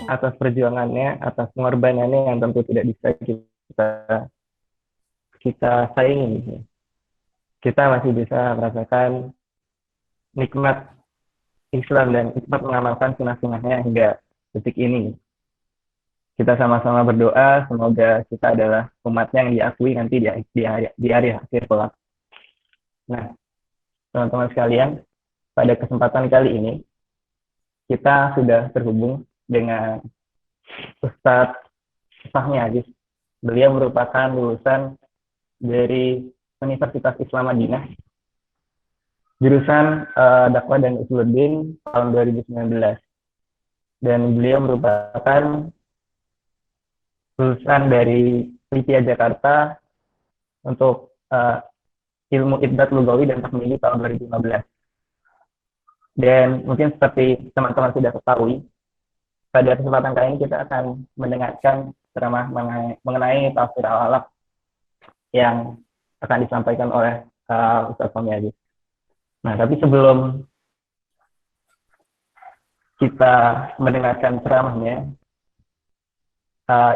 atas perjuangannya, atas pengorbanannya yang tentu tidak bisa kita kita saingi. Kita masih bisa merasakan nikmat Islam dan nikmat mengamalkan sunnah-sunnahnya hingga detik ini. Kita sama-sama berdoa semoga kita adalah umatnya yang diakui nanti di hari akhir kelak. Nah, teman-teman sekalian, pada kesempatan kali ini kita sudah terhubung dengan Ustadz Fahmi Aziz. Beliau merupakan lulusan dari Universitas Islam Madinah, jurusan Dakwah dan Usuluddin tahun 2019. Dan beliau merupakan lulusan dari Lipia Jakarta untuk ilmu Ibdat Lugawi dan Takmili tahun 2015. Dan mungkin seperti teman-teman sudah ketahui, pada kesempatan kali ini kita akan mendengarkan ceramah mengenai tafsir al-alaq yang akan disampaikan oleh Ustaz Fahmi Aziz. Nah, tapi sebelum kita mendengarkan ceramahnya,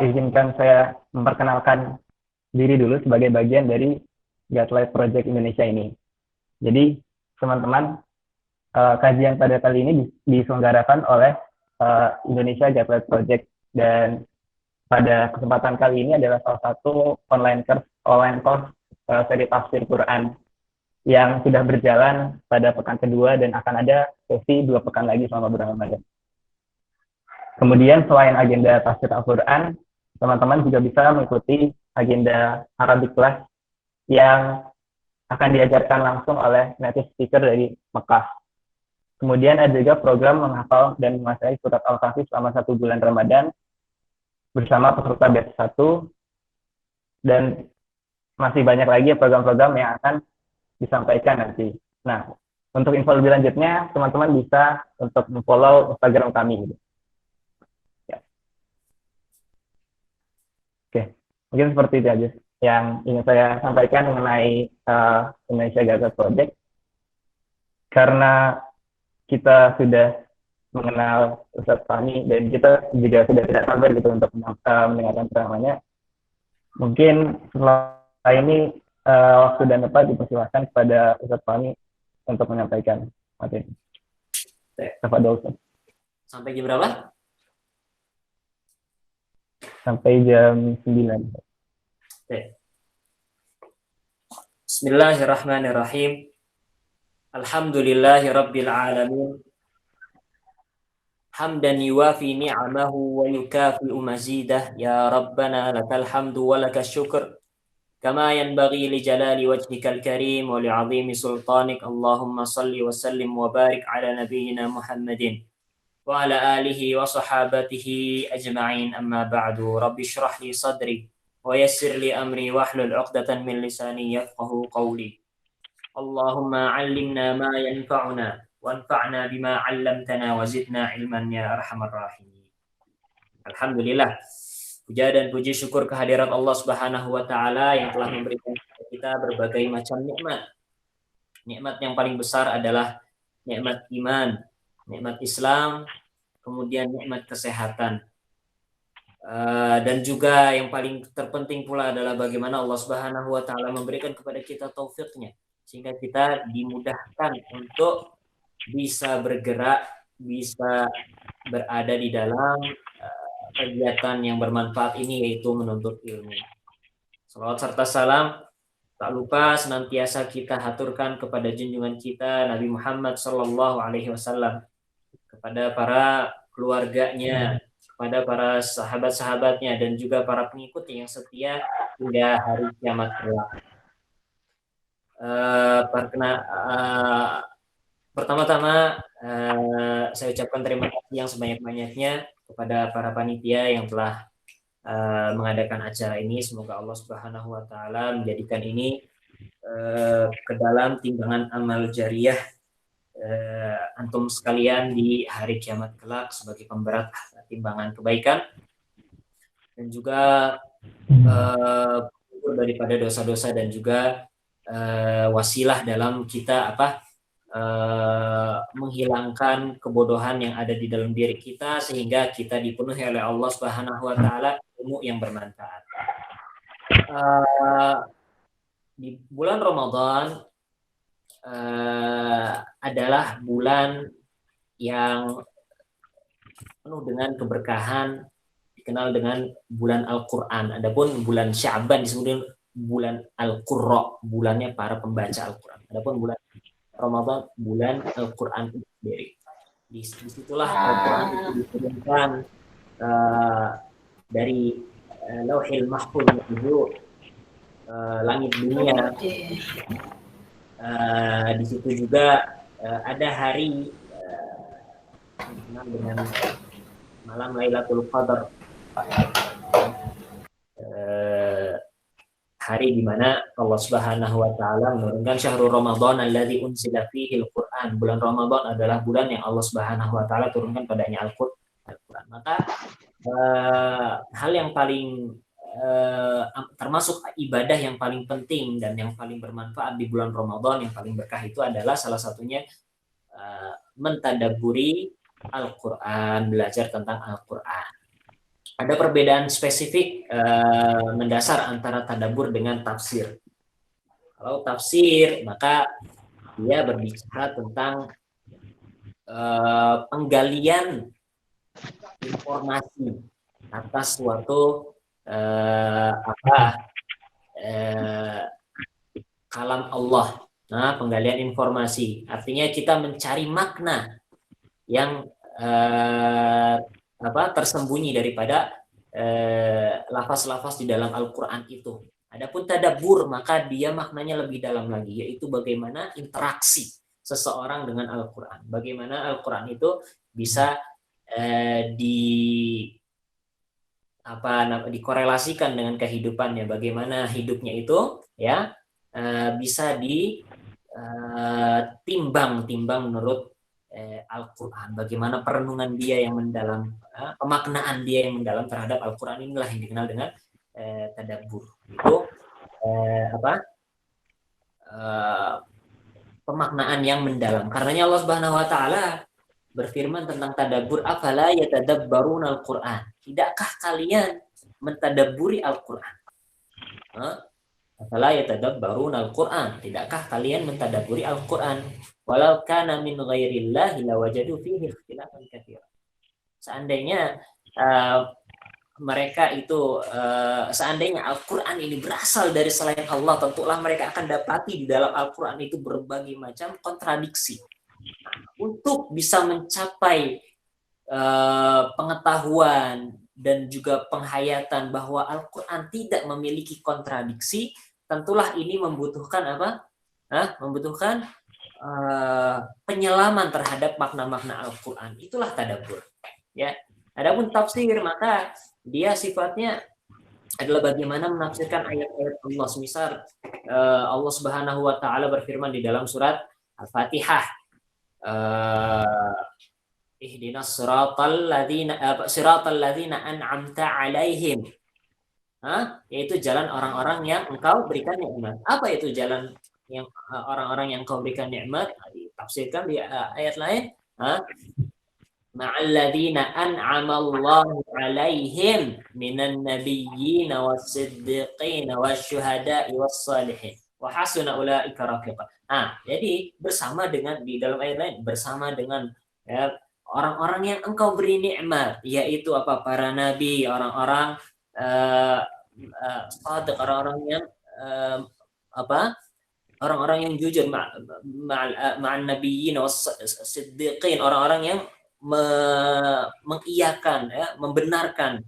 izinkan saya memperkenalkan diri dulu sebagai bagian dari Gatlight Project Indonesia ini. Jadi, teman-teman, kajian pada kali ini diselenggarakan oleh Indonesia Gatlight Project, dan pada kesempatan kali ini adalah salah satu online course seri tafsir Quran yang sudah berjalan pada pekan kedua dan akan ada sesi 2 pekan lagi selama bulan Ramadan. Kemudian selain agenda tafsir Al-Quran, teman-teman juga bisa mengikuti agenda Arabic class yang akan diajarkan langsung oleh native speaker dari Mekah. Kemudian ada juga program menghafal dan menguasai surat Al-Kahfi selama 1 bulan Ramadan bersama peserta batch 1, dan masih banyak lagi program-program yang akan disampaikan nanti. Nah, untuk info lebih lanjutnya, teman-teman bisa untuk follow Instagram kami. Ya. Oke, mungkin seperti itu aja yang ingin saya sampaikan mengenai Indonesia Gatlight Project. Karena kita sudah mengenal Ustadz Fahmi dan kita juga sudah tidak sabar gitu untuk mendengarkan ceramahnya. Mungkin setelah ini waktu dan tempat dipersilakan kepada Ustadz Fahmi untuk menyampaikan materi. Tafadhol Ustadz. Sampai jam berapa? Sampai jam 9. Bismillahirrahmanirrahim. Alhamdulillahi rabbil alamin. Hamdan yuwafi ni'amahu wa yukafi'u mazidah. Ya Rabbana lakal hamdu wa lakal syukur. كما ينبغي لجلال وجهك الكريم ولعظيم سلطانك. اللهم صل وسلم وبارك على نبينا محمد وعلى آله وصحابته أجمعين. أما بعد، رب اشرح لي صدري ويسر لي أمري واحلل عقدة من لساني يفقه قولي. اللهم علمنا ما ينفعنا وانفعنا بما علمتنا وزدنا علما يا أرحم الراحمين. Alhamdulillah. Puja dan puji syukur kehadirat Allah Subhanahu wa taala yang telah memberikan kepada kita berbagai macam nikmat. Nikmat yang paling besar adalah nikmat iman, nikmat Islam, kemudian nikmat kesehatan. Dan juga yang paling terpenting pula adalah bagaimana Allah Subhanahu wa taala memberikan kepada kita taufiknya sehingga kita dimudahkan untuk bisa bergerak, bisa berada di dalam kegiatan yang bermanfaat ini, yaitu menuntut ilmu. Salawat serta salam tak lupa senantiasa kita haturkan kepada junjungan kita Nabi Muhammad sallallahu alaihi wasallam, kepada para keluarganya, kepada para sahabat-sahabatnya, dan juga para pengikutnya yang setia hingga hari kiamat kelak. Pertama-tama saya ucapkan terima kasih yang sebanyak-banyaknya kepada para panitia yang telah mengadakan acara ini. Semoga Allah Subhanahu wa taala menjadikan ini ke dalam timbangan amal jariah antum sekalian di hari kiamat kelak sebagai pemberat timbangan kebaikan, dan juga daripada dosa-dosa, dan juga wasilah dalam kita menghilangkan kebodohan yang ada di dalam diri kita sehingga kita dipenuhi oleh Allah Subhanahu wa taala ilmu yang bermanfaat. Di bulan Ramadan adalah bulan yang penuh dengan keberkahan, dikenal dengan bulan Al-Qur'an. Adapun bulan Sya'ban disebut bulan Al-Qurra, bulannya para pembaca Al-Qur'an. Adapun bulan Ramadan bulan Al-Qur'an itu sendiri. Disitulah Al-Qur'an itu diturunkan dari Lauhil Mahfuz menuju langit dunia. Di situ juga ada hari dengan malam Lailatul Qadar, hari di mana Allah Subhanahu wa taala menurunkan syahrul Ramadan alladzi unzila fihi al-Qur'an. Bulan Ramadan adalah bulan yang Allah Subhanahu wa taala turunkan padanya Al-Qur'an. Maka hal yang paling termasuk ibadah yang paling penting dan yang paling bermanfaat di bulan Ramadan yang paling berkah itu adalah salah satunya mentadabburi Al-Qur'an, belajar tentang Al-Qur'an. Ada perbedaan spesifik mendasar antara tadabbur dengan tafsir. Kalau tafsir, maka dia berbicara tentang penggalian informasi atas suatu kalam Allah. Nah, penggalian informasi artinya kita mencari makna yang tersembunyi daripada lafaz-lafaz di dalam Al-Qur'an itu. Adapun tadabbur, maka dia maknanya lebih dalam lagi, yaitu bagaimana interaksi seseorang dengan Al-Qur'an. Bagaimana Al-Qur'an itu bisa dikorelasikan dengan kehidupannya, bagaimana hidupnya itu ya bisa ditimbang menurut Al-Qur'an, bagaimana perenungan dia yang mendalam, pemaknaan dia yang mendalam terhadap Al-Qur'an, inilah yang dikenal dengan tadabbur. Itu pemaknaan yang mendalam. Karenanya Allah Subhanahu wa taala berfirman tentang tadabbur, afala yatadabbaruna al-Qur'an. Tidakkah kalian mentadabburi Al-Qur'an? Afala yatadabbaruna al-Qur'an. Tidakkah kalian mentadabburi Al-Qur'an? Walau kana min ghairillahi lawajadu fihi ikhtilafan katsiran. Seandainya mereka itu seandainya Al-Qur'an ini berasal dari selain Allah, tentulah mereka akan dapati di dalam Al-Qur'an itu berbagai macam kontradiksi. Untuk bisa mencapai pengetahuan dan juga penghayatan bahwa Al-Qur'an tidak memiliki kontradiksi, tentulah ini membutuhkan apa? Membutuhkan penyelaman terhadap makna-makna Al-Qur'an. Itulah tadabbur. Ya. Adapun tafsir, maka dia sifatnya adalah bagaimana menafsirkan ayat-ayat Allah. Misal Allah Subhanahu wa taala berfirman di dalam surat Al-Fatihah, ihdinas siratal ladzina an'amta 'alaihim. Yaitu jalan orang-orang yang engkau berikan nikmat. Apa itu jalan yang orang-orang yang engkau berikan nikmat? Ditafsirkan di ayat lain, ma'alladzina an'amallahu 'alaihim minan nabiyyin was-siddiqin wasyuhada'i was-shalihin wa hasuna ulaika rafiqa. Jadi bersama dengan, di dalam ayat lain, bersama dengan ya, orang-orang yang engkau beri nikmat, yaitu apa? Para nabi, orang-orang shadiq, orang-orang yang orang-orang yang jujur, ma'an nabiyyin was-siddiqin, orang-orang yang mengiyakan, ya, membenarkan,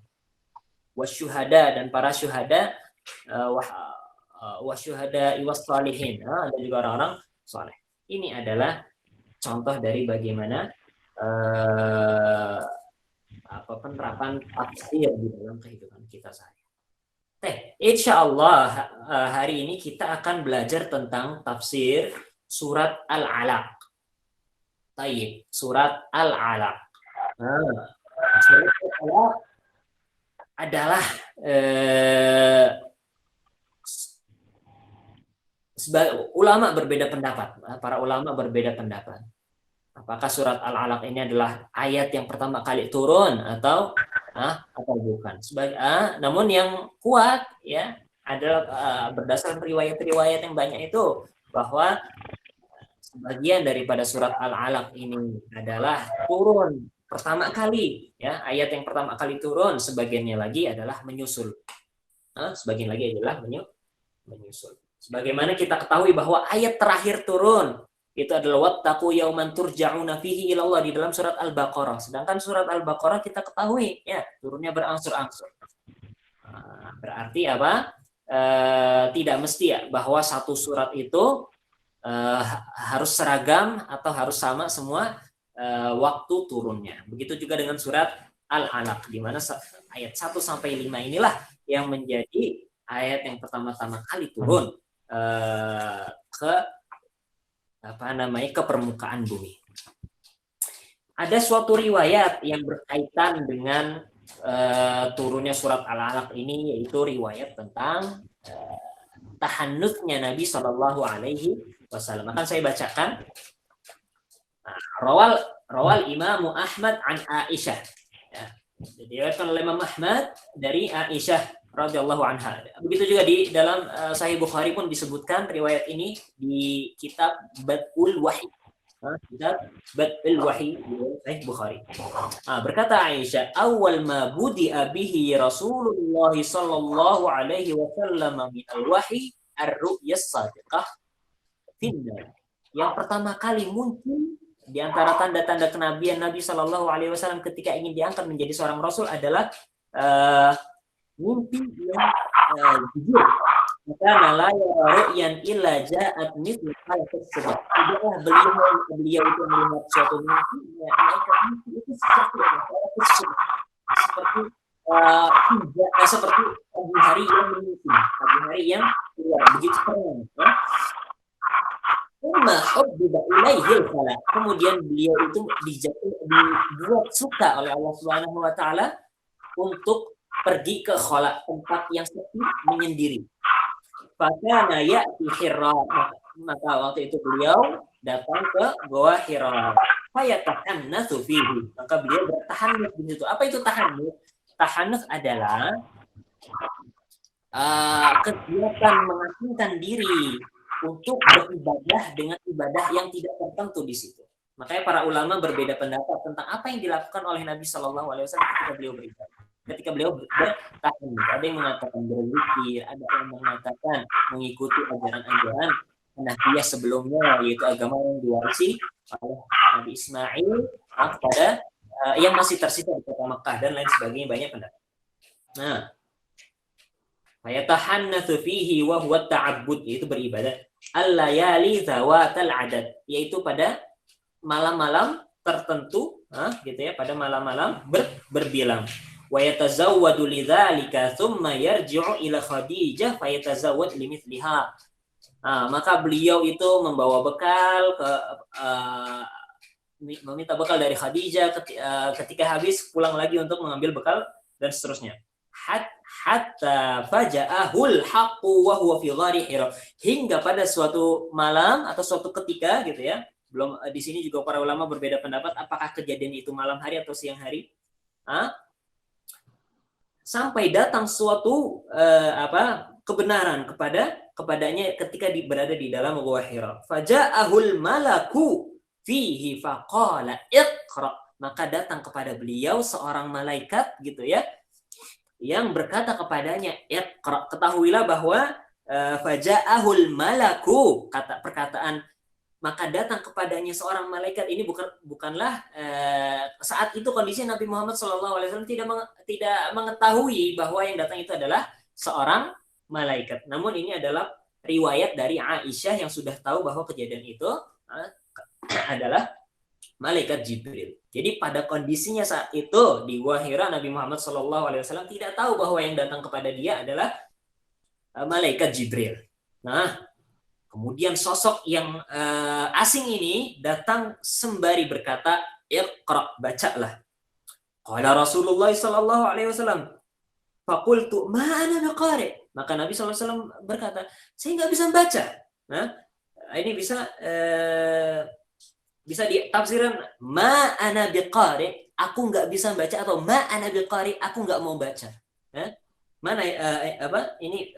wasyuhada, dan para syuhada, wasyuhada was-shalihin, dan juga orang-orang saleh. Ini adalah contoh dari bagaimana penerapan tafsir di dalam kehidupan kita sehari-hari. Insya Allah hari ini kita akan belajar tentang tafsir surat Al-Alaq. Surat Al-Alaq. Surat Al-Alaq adalah ulama berbeda pendapat. Para ulama berbeda pendapat. Apakah surat Al-Alaq ini adalah ayat yang pertama kali turun atau bukan? Namun yang kuat ya adalah berdasarkan riwayat-riwayat yang banyak itu bahwa sebagian daripada surat Al-Alaq ini adalah turun pertama kali ya, ayat yang pertama kali turun, sebagiannya lagi adalah menyusul. Sebagian lagi adalah menyusul. Sebagaimana kita ketahui bahwa ayat terakhir turun itu adalah wattaqu yauman turja'una fihi ila Allah di dalam surat Al-Baqarah. Sedangkan surat Al-Baqarah kita ketahui ya turunnya berangsur-angsur. Berarti apa? Tidak mesti ya bahwa satu surat itu harus seragam atau harus sama semua waktu turunnya. Begitu juga dengan surat Al-Alaq di mana ayat 1 sampai 5 inilah yang menjadi ayat yang pertama-tama kali turun ke permukaan bumi. Ada suatu riwayat yang berkaitan dengan turunnya surat Al-Alaq ini, yaitu riwayat tentang tahannutsnya Nabi Shallallahu Alaihi Wasallam. Akan saya bacakan. Rawal Imam Ahmad an Aisyah. Ya. Diriwayatkan oleh Imam Ahmad dari Aisyah radhiyallahu anha. Begitu juga di dalam Sahih Bukhari pun disebutkan riwayat ini di kitab Bad'ul Wahyi. Kitab Bad'ul Wahyi di Sahih Bukhari. Berkata Aisyah, awal ma budi'a bihi Rasulullah sallallahu alaihi wasallam min al-wahyi ar-ru'yas sadiqah finnar. Yang pertama kali muncul di antara tanda-tanda kenabian Nabi sallallahu alaihi wasallam ketika ingin diangkat menjadi seorang rasul adalah mimpi yang jujur. Maka la ru'yan illa ja'at mithlu ayatis sebab. Tidaklah beliau itu melihat suatu mimpi, mimpi itu seperti pagi hari yang mimpi, pagi hari yang keluar begitu terang. Kemudian beliau itu dibuat suka oleh Allah Subhanahu Wa Taala untuk pergi ke khala, tempat yang sepi, menyendiri. Fakana ya'ti Hira, maka waktu itu beliau datang ke Gua Hira. Fayatahannatsu fihi, maka beliau bertahannuts di situ. Apa itu tahannuts? Tahannuts adalah kegiatan mengasingkan diri untuk beribadah dengan ibadah yang tidak tertentu di situ. Makanya para ulama berbeda pendapat tentang apa yang dilakukan oleh Nabi Shallallahu Alaihi Wasallam ketika beliau beribadah. Ketika beliau bertahan, ada yang mengatakan berzikir, ada yang mengatakan mengikuti ajaran-ajaran Hanafiyah sebelumnya, yaitu agama yang diwarisi oleh Nabi Ismail pada yang masih tersisa di kota Makkah dan lain sebagainya, banyak pendapat. Nah, fayatahannatsu fihi wa huwa ta'abbud, yaitu beribadah al-layali zawatal adad, yaitu pada malam-malam tertentu, gitu ya, pada malam-malam berbilang. Wa yatazawwadu lidzalika thumma yarji'u ila Khadijah fayatazawwad limithliha. Maka beliau itu membawa bekal meminta bekal dari Khadijah, ketika habis pulang lagi untuk mengambil bekal dan seterusnya. Hatta faja'ahul haqqu wa huwa fi ghari Hira, hingga pada suatu malam atau suatu ketika gitu ya. Belum di sini juga para ulama berbeda pendapat apakah kejadian itu malam hari atau siang hari. Sampai datang suatu kebenaran kepadanya ketika berada di dalam Gua Hira. Faja'ahul malaku fihi faqala iqra, maka datang kepada beliau seorang malaikat gitu ya, yang berkata kepadanya iqra. Ketahuilah bahwa faja'ahul malaku, perkataan maka datang kepadanya seorang malaikat ini bukanlah saat itu kondisi Nabi Muhammad SAW tidak mengetahui bahwa yang datang itu adalah seorang malaikat. Namun ini adalah riwayat dari Aisyah yang sudah tahu bahwa kejadian itu adalah malaikat Jibril. Jadi pada kondisinya saat itu di Gua Hira, Nabi Muhammad SAW tidak tahu bahwa yang datang kepada dia adalah malaikat Jibril. Nah, kemudian sosok yang asing ini datang sembari berkata, "Iqra, bacalah." Qala Rasulullah sallallahu alaihi wasallam, faqultu ma ana biqari. Maka Nabi sallallahu alaihi wasallam berkata, "Saya enggak bisa membaca." Nah, ini bisa ditafsirkan ma ana biqari, aku nggak bisa baca, atau ma ana biqari, aku nggak mau baca. Nah, mana ini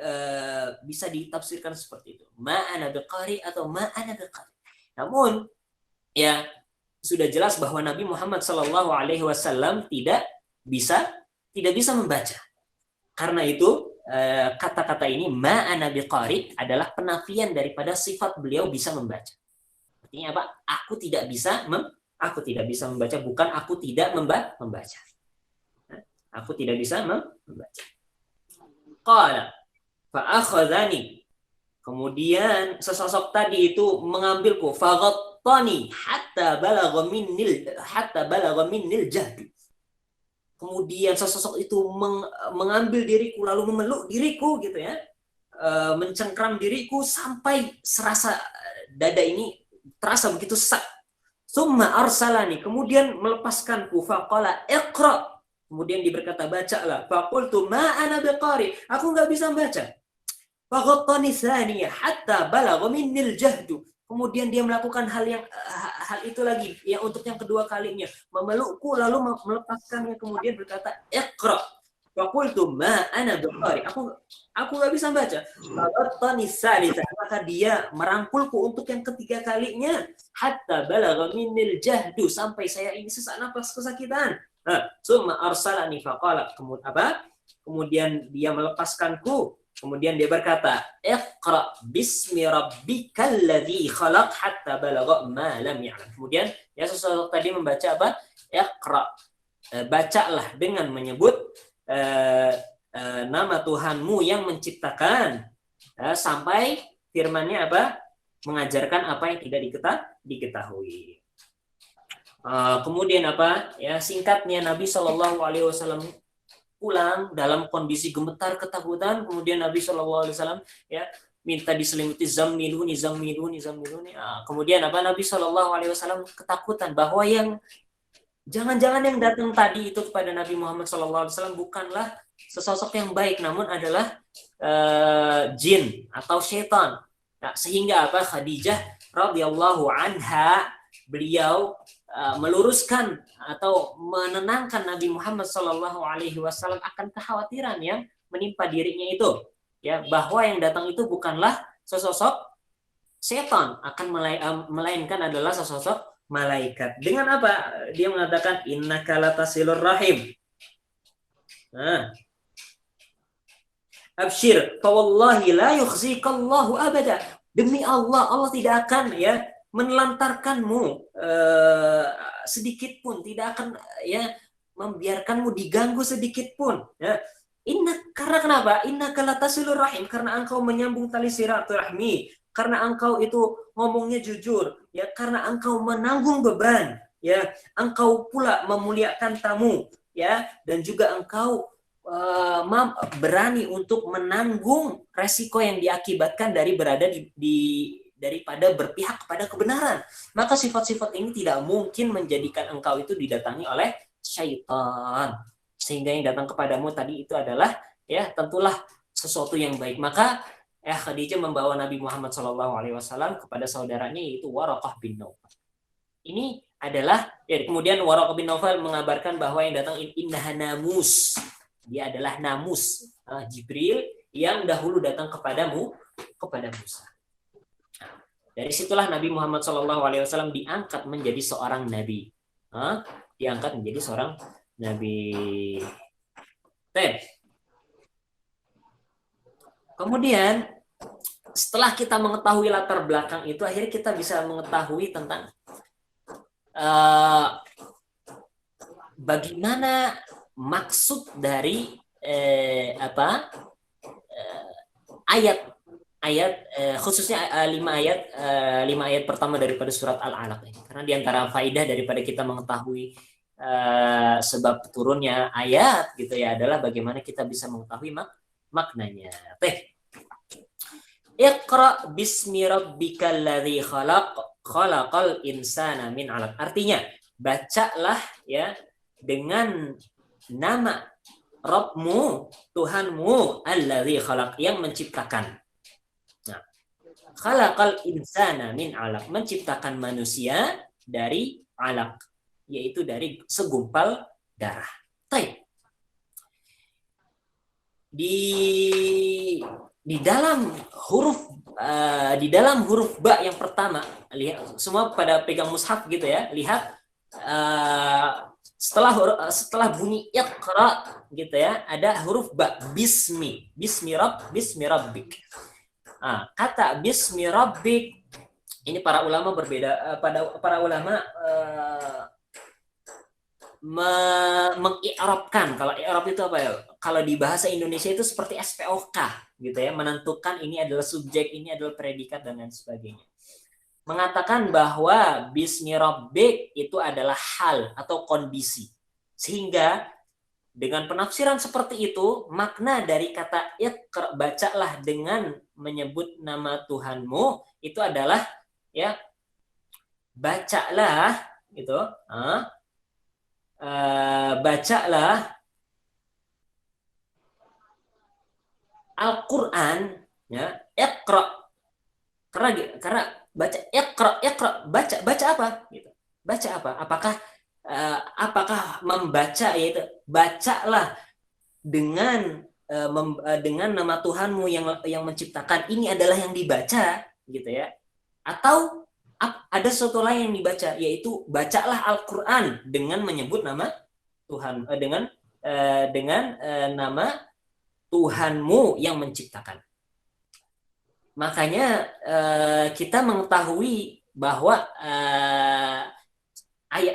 bisa ditafsirkan seperti itu, ma ana biqari atau ma ana biqari. Namun ya sudah jelas bahwa Nabi Muhammad Shallallahu Alaihi Wasallam tidak bisa membaca. Karena itu kata-kata ini ma'ana biqari adalah penafian daripada sifat beliau bisa membaca. Artinya apa? Aku tidak bisa membaca, bukan aku tidak membaca. Aku tidak bisa membaca. Qala fa akhadhani. Kemudian sesosok tadi itu mengambilku, faghattani hatta balagha minnil jahd. Kemudian sesosok itu mengambil diriku, lalu memeluk diriku gitu ya, mencengkram diriku sampai serasa dada ini terasa begitu sesak. Summa arsalani, kemudian melepaskanku, faqala iqra, kemudian berkata bacalah. Faqultu ma ana biqari, aku nggak bisa baca. Faghattani tsaniyah hatta balagha minnil jahdu. Kemudian dia melakukan hal itu lagi, yang untuk yang kedua kalinya, memelukku lalu melepaskannya, kemudian berkata iqra. Faqultu ma ana biqari, aku nggak bisa baca. Faghattani tsalitsah, maka dia merangkulku untuk yang ketiga kalinya, hatta balagha minnil jahdu, sampai saya ini sesak napas kesakitan. Summa arsalani faqala, kemudian dia melepaskanku. Kemudian dia berkata, iqra bismi rabbikal ladzi khalaq hatta balagha ma lam ya'lam. Kemudian ya seseorang tadi membaca apa? Iqra, bacalah dengan menyebut nama Tuhanmu yang menciptakan, sampai firman-Nya apa? Mengajarkan apa yang tidak diketahui. Kemudian apa? Ya, singkatnya Nabi Shallallahu Alaihi Wasallam pulang dalam kondisi gemetar ketakutan. Kemudian Nabi Shallallahu Alaihi Wasallam ya minta diselimuti, zammiluni. Kemudian apa? Nabi Shallallahu Alaihi Wasallam ketakutan bahwa yang jangan-jangan yang datang tadi itu kepada Nabi Muhammad Shallallahu Alaihi Wasallam bukanlah sesosok yang baik, namun adalah jin atau syaitan. Nah, sehingga apa? Khadijah radhiyallahu anha, beliau meluruskan atau menenangkan Nabi Muhammad Shallallahu Alaihi Wasallam akan kekhawatiran yang menimpa dirinya itu, ya, bahwa yang datang itu bukanlah sesosok setan, akan melainkan adalah sesosok malaikat. Dengan apa? Dia mengatakan innaka latasilur rahim. Abshir, fa wallahi la yukhzikallahu abada. Demi Allah, Allah tidak akan ya menelantarkanmu sedikit pun, tidak akan ya membiarkanmu diganggu sedikit pun. Ya. Karena kenapa? Innaka latasilur rahim, karena engkau menyambung tali silaturahmi, karena engkau itu ngomongnya jujur, ya, karena engkau menanggung beban, ya, engkau pula memuliakan tamu, ya, dan juga engkau berani untuk menanggung resiko yang diakibatkan dari berada daripada berpihak kepada kebenaran. Maka sifat-sifat ini tidak mungkin menjadikan engkau itu didatangi oleh syaitan. Sehingga yang datang kepadamu tadi itu adalah ya tentulah sesuatu yang baik. Maka Khadijah membawa Nabi Muhammad SAW kepada saudaranya, yaitu Waraqah bin Naufal. Ini adalah ya, kemudian Waraqah bin Naufal mengabarkan bahwa yang datang innaha namus. Dia adalah namus, Jibril yang dahulu datang kepada Musa. Dari situlah Nabi Muhammad SAW diangkat menjadi seorang nabi. Diangkat menjadi seorang nabi. Kemudian setelah kita mengetahui latar belakang itu, akhirnya kita bisa mengetahui tentang bagaimana maksud dari ayat khususnya 5 ayat pertama daripada surat Al-Alaq ini. Karena diantara faidah daripada kita mengetahui sebab turunnya ayat gitu ya adalah bagaimana kita bisa mengetahui maknanya. Iqra bismi rabbikal ladzi khalaqal insana min 'alaq. Artinya, bacalah ya dengan nama Rabbmu, Tuhanmu, alladzi khalaq, yang menciptakan. Nah, khalaqal insana min 'alaq, menciptakan manusia dari 'alaq, yaitu dari segumpal darah. Baik. Di dalam huruf ba yang pertama, lihat semua pada pegang mushaf gitu ya, lihat setelah bunyi iqra gitu ya, ada huruf ba, bismi rabbik. Kata bismi rabbik ini para ulama berbeda, para ulama mengi'rabkan. Kalau i'rab itu apa ya? Kalau di bahasa Indonesia itu seperti SPOK gitu ya, menentukan ini adalah subjek, ini adalah predikat dan lain sebagainya. Mengatakan bahwa bismi rabbik itu adalah hal atau kondisi. Sehingga dengan penafsiran seperti itu, makna dari kata iqra, bacalah dengan menyebut nama Tuhanmu, itu adalah ya bacalah gitu. Bacalah Al-Quran ya, iqra, karena baca iqra baca apa gitu, baca apa, apakah membaca, yaitu bacalah dengan nama Tuhanmu yang menciptakan, ini adalah yang dibaca gitu ya, atau ada sesuatu lain yang dibaca, yaitu bacalah Al-Quran dengan menyebut nama Tuhan, dengan nama Tuhanmu yang menciptakan. Makanya kita mengetahui bahwa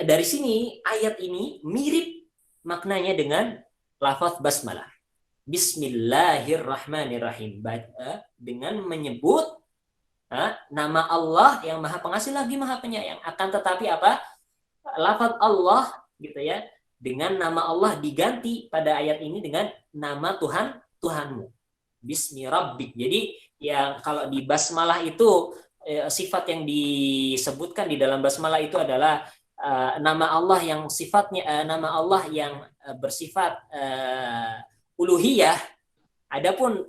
dari sini ayat ini mirip maknanya dengan lafaz basmalah. Bismillahirrahmanirrahim. Dengan menyebut nama Allah yang Maha Pengasih lagi Maha Penyayang. Akan tetapi apa? Lafaz Allah gitu ya, dengan nama Allah diganti pada ayat ini dengan nama Tuhanmu. Bismi rabbik. Jadi yang kalau di basmalah itu sifat yang disebutkan di dalam basmalah itu adalah nama Allah yang sifatnya nama Allah yang bersifat uluhiyah. Adapun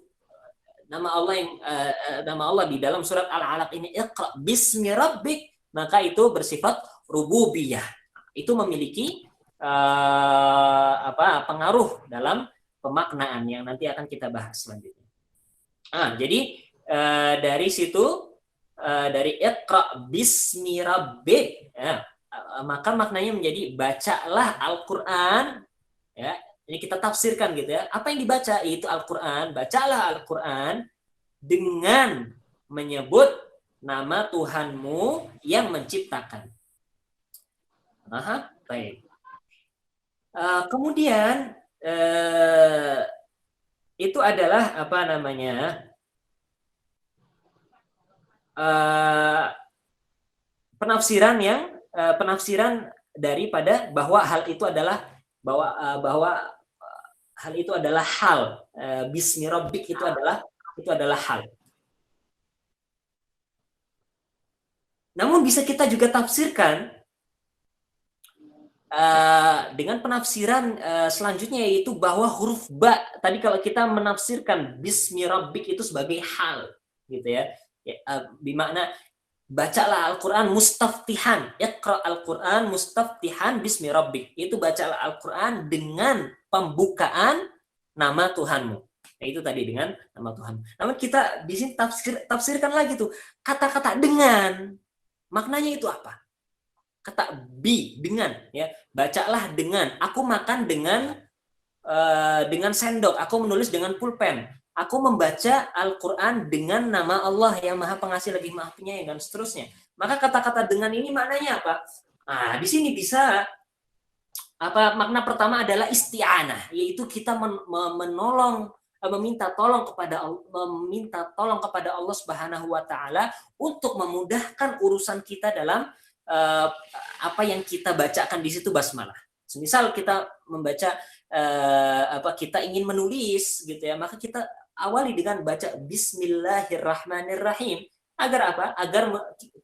nama Allah di dalam surat Al-Alaq ini iqra bismi rabbik, maka itu bersifat rububiyah. Itu memiliki pengaruh dalam pemaknaan yang nanti akan kita bahas selanjutnya. Jadi dari situ dari iqra bismi rabbik maka maknanya menjadi bacalah Al-Qur'an ya. Ini kita tafsirkan gitu ya. Apa yang dibaca? Itu Al-Qur'an. Bacalah Al-Qur'an dengan menyebut nama Tuhanmu yang menciptakan. Baik. Kemudian itu adalah apa namanya? Penafsiran daripada bahwa hal itu adalah hal itu adalah hal. Bismi rabbik itu adalah hal. Namun bisa kita juga tafsirkan dengan penafsiran selanjutnya, yaitu bahwa huruf ba tadi kalau kita menafsirkan bismi rabbik itu sebagai hal gitu ya, bermakna bacalah Al-Quran mustaftihan, iqra Al-Quran mustaftihan bismi rabbik, itu bacalah Al-Quran dengan pembukaan nama Tuhanmu. Nah, itu tadi dengan nama Tuhan. Namun kita di sini tafsirkan lagi tuh kata-kata dengan, maknanya itu apa? Kata bi, dengan ya, bacalah dengan, aku makan dengan sendok, aku menulis dengan pulpen, aku membaca Al-Quran dengan nama Allah yang Maha Pengasih lagi Maha Penyayang, dan seterusnya. Maka kata-kata dengan ini maknanya apa? Di sini bisa makna pertama adalah isti'anah, yaitu kita meminta tolong kepada Allah Subhanahu wa taala untuk memudahkan urusan kita dalam apa yang kita bacakan di situ basmalah. Misal kita membaca kita ingin menulis gitu ya, maka kita awali dengan baca Bismillahirrahmanirrahim. Agar apa?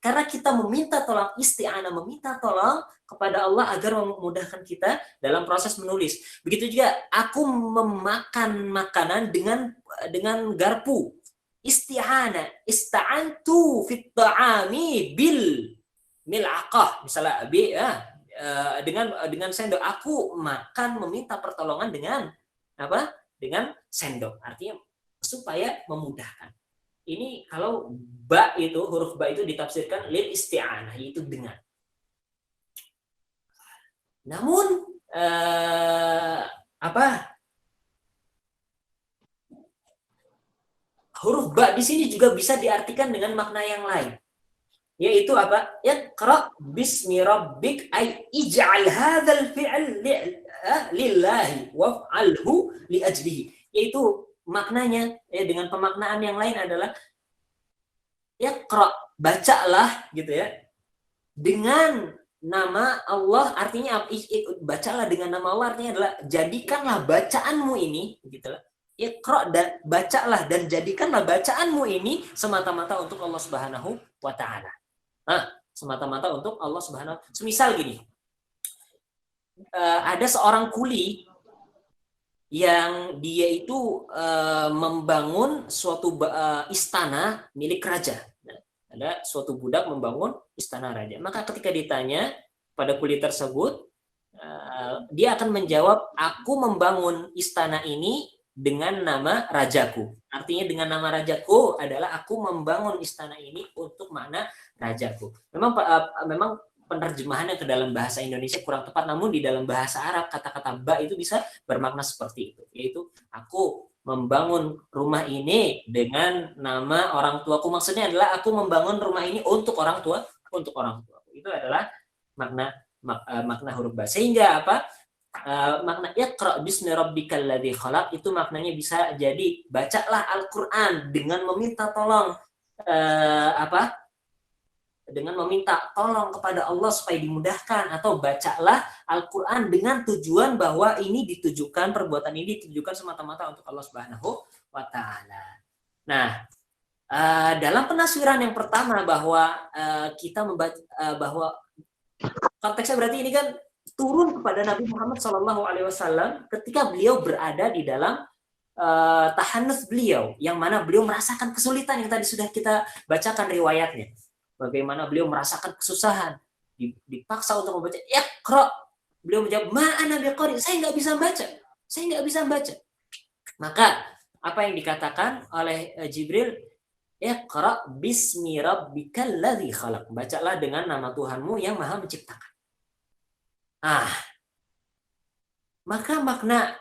Karena kita meminta tolong, isti'anah, meminta tolong kepada Allah agar memudahkan kita dalam proses menulis. Begitu juga aku memakan makanan dengan garpu. isti'anah, ista'antu fit ta'ami bil mil'aqah, misalnya dengan sendok, aku makan meminta pertolongan dengan apa? Dengan sendok. Artinya supaya memudahkan. Ini kalau huruf ba itu ditafsirkan lil isti'anah, yaitu dengan. Namun huruf ba di sini juga bisa diartikan dengan makna yang lain, yaitu apa? Iqra bismi rabbik, ay ij'al hadzal fi'l lillahi waf'alhu li ajlihi. Yaitu maknanya dengan pemaknaan yang lain adalah iqra, bacalah gitu ya, dengan nama Allah. Artinya bacalah dengan nama Allah artinya adalah jadikanlah bacaanmu ini gitu lah. Iqra, dan bacalah dan jadikanlah bacaanmu ini semata-mata untuk Allah Subhanahu wa taala. Semata-mata untuk Allah Subhanahu wa taala. Semisal gini. Ada seorang kuli yang dia itu membangun suatu istana milik raja. Ada suatu budak membangun istana raja. Maka ketika ditanya pada kuli tersebut, dia akan menjawab, aku membangun istana ini dengan nama rajaku. Artinya dengan nama rajaku adalah aku membangun istana ini untuk makna rajaku. Memang penerjemahannya ke dalam bahasa Indonesia kurang tepat, namun di dalam bahasa Arab kata-kata ba itu bisa bermakna seperti itu, yaitu aku membangun rumah ini dengan nama orang tuaku. Maksudnya adalah aku membangun rumah ini untuk orang tua. Itu adalah makna huruf ba. Sehingga makna iqra bismi rabbikal ladzi khalaq itu maknanya bisa jadi bacalah Al-Qur'an dengan meminta tolong dengan meminta tolong kepada Allah supaya dimudahkan, atau bacalah Al-Qur'an dengan tujuan bahwa perbuatan ini ditujukan semata-mata untuk Allah Subhanahu wa taala. Nah, dalam penafsiran yang pertama bahwa kita membaca bahwa konteksnya berarti ini kan turun kepada Nabi Muhammad SAW ketika beliau berada di dalam tahannuts beliau, yang mana beliau merasakan kesulitan yang tadi sudah kita bacakan riwayatnya. Bagaimana beliau merasakan kesusahan, dipaksa untuk membaca iqra. Beliau menjawab, ma ana biqari, saya nggak bisa baca. Maka apa yang dikatakan oleh Jibril, iqra bismi rabbikal ladzi khalaq, bacalah dengan nama Tuhanmu yang Maha menciptakan. Maka makna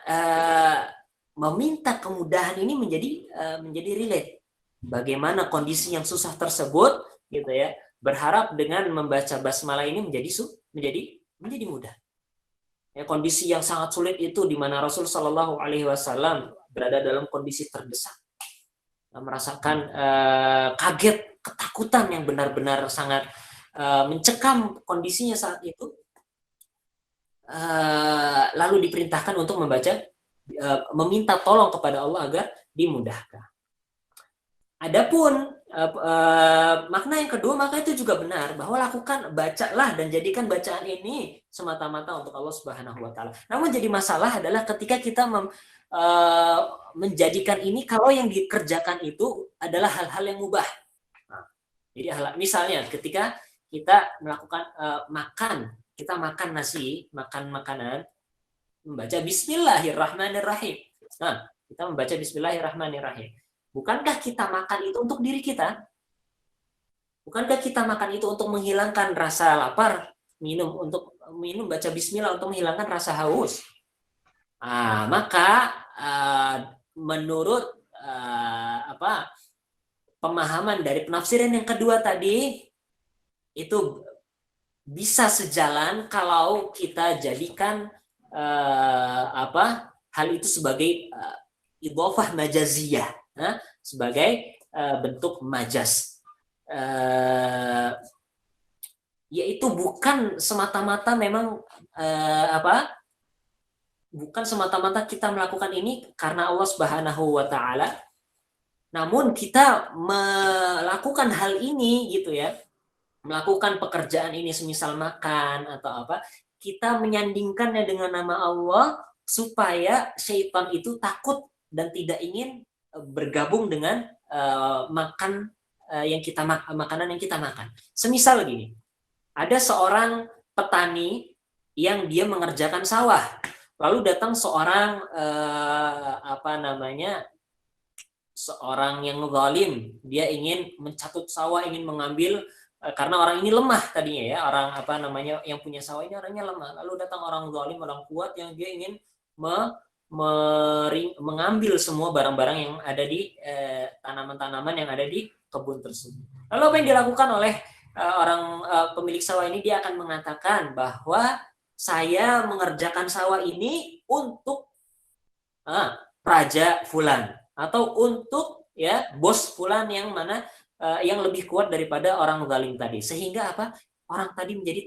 meminta kemudahan ini menjadi relate. Bagaimana kondisi yang susah tersebut, gitu ya, berharap dengan membaca basmalah ini menjadi mudah. Ya, kondisi yang sangat sulit itu di mana Rasul Shallallahu Alaihi Wasallam berada dalam kondisi terdesak, merasakan kaget, ketakutan yang benar-benar sangat mencekam kondisinya saat itu. Lalu diperintahkan untuk meminta tolong kepada Allah agar dimudahkan. Adapun makna yang kedua, maka itu juga benar bahwa bacalah dan jadikan bacaan ini semata-mata untuk Allah Subhanahu wa taala. Namun jadi masalah adalah ketika kita menjadikan ini, kalau yang dikerjakan itu adalah hal-hal yang mubah. Jadi misalnya ketika kita melakukan kita makan nasi, makan makanan, membaca Bismillahirrahmanirrahim. Kita membaca Bismillahirrahmanirrahim. Bukankah kita makan itu untuk diri kita? Bukankah kita makan itu untuk menghilangkan rasa lapar? Untuk minum, baca Bismillah untuk menghilangkan rasa haus. Maka menurut pemahaman dari penafsiran yang kedua tadi, itu bisa sejalan kalau kita jadikan hal itu sebagai idhofah majaziyah, sebagai bentuk majas, yaitu bukan semata-mata bukan semata-mata kita melakukan ini karena Allah Subhanahu wa taala, namun kita melakukan hal ini gitu ya, melakukan pekerjaan ini semisal makan atau kita menyandingkannya dengan nama Allah supaya syaitan itu takut dan tidak ingin bergabung dengan makan makanan yang kita makan. Semisal gini, ada seorang petani yang dia mengerjakan sawah, lalu datang seorang seorang yang zalim, dia ingin mencatut sawah, ingin mengambil karena orang ini lemah tadinya ya, orang yang punya sawah ini orangnya lemah, lalu datang orang zalim, orang kuat yang dia ingin mengambil semua barang-barang yang ada di tanaman-tanaman yang ada di kebun tersebut. Lalu apa yang dilakukan oleh pemilik sawah ini? Dia akan mengatakan bahwa saya mengerjakan sawah ini untuk Raja Fulan atau untuk ya bos Fulan yang mana yang lebih kuat daripada orang zalim tadi, sehingga orang tadi menjadi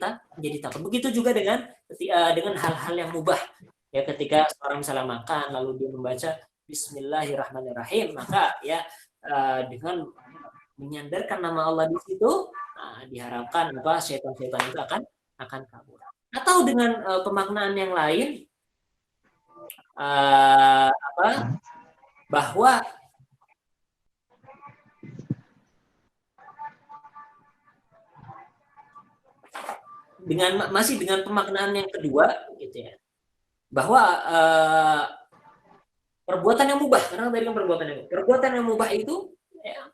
takut. Begitu juga dengan hal-hal yang mubah ya, ketika seorang misalnya makan lalu dia membaca Bismillahirrahmanirrahim, maka ya dengan menyandarkan nama Allah di situ, diharapkan syaitan-syaitan itu akan kabur. Atau dengan pemaknaan yang lain, bahwa masih dengan pemaknaan yang kedua gitu ya, bahwa perbuatan yang mubah, karena tadi kan perbuatan yang mubah itu ya,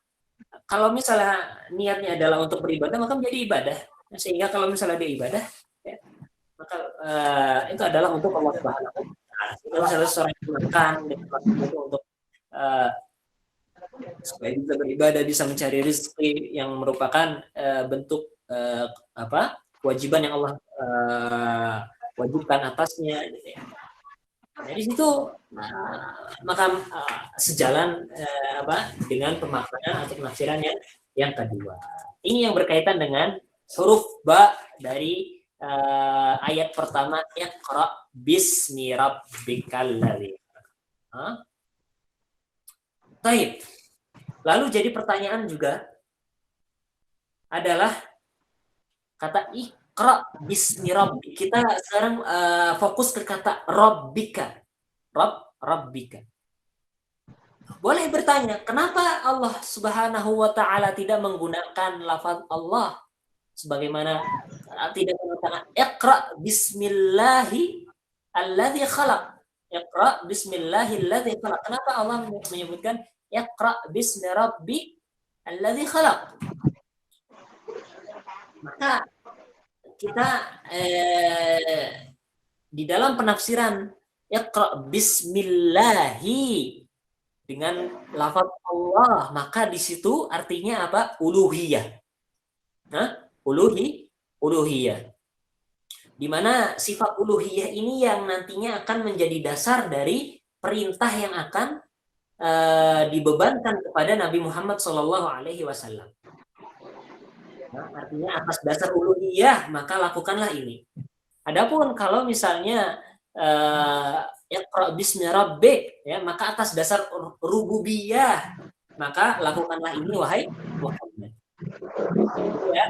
kalau misalnya niatnya adalah untuk beribadah maka menjadi ibadah, sehingga kalau misalnya dia ibadah ya, maka itu adalah untuk Allah Subhanahu wa Ta'ala. Kalau misalnya seorang yang makan itu untuk supaya bisa beribadah, bisa mencari rezeki yang merupakan bentuk kewajiban yang Allah wajibkan atasnya gitu ya. Nah, di situ maka sejalan dengan pemaknaan atau penafsiran yang kedua. Ini yang berkaitan dengan huruf ba dari ayat pertama, Iqra bismi rabbikal ladzi. Baik. Lalu jadi pertanyaan juga adalah kata Iqra bismi rabbik. Kita sekarang fokus ke kata rabbika. Rabbika. Boleh bertanya, kenapa Allah Subhanahu wa Ta'ala tidak menggunakan lafaz Allah sebagaimana tidak mengatakan Iqra bismillahi alladzi khalaq. Iqra bismillahi alladzi khalaq. Kenapa Allah menyebutkan Iqra bismi rabbi alladzi khalaq? Maka kita di dalam penafsiran Iqra bismillahi dengan lafaz Allah, maka di situ artinya apa? Uluhiyah. Uluhiyah. Di mana sifat uluhiyah ini yang nantinya akan menjadi dasar dari perintah yang akan dibebankan kepada Nabi Muhammad SAW. Artinya atas dasar uluhiyah maka lakukanlah ini. Adapun kalau misalnya Iqra bismi rabbik, ya, maka atas dasar rububiyah maka lakukanlah ini wahai Muhammad. Ya.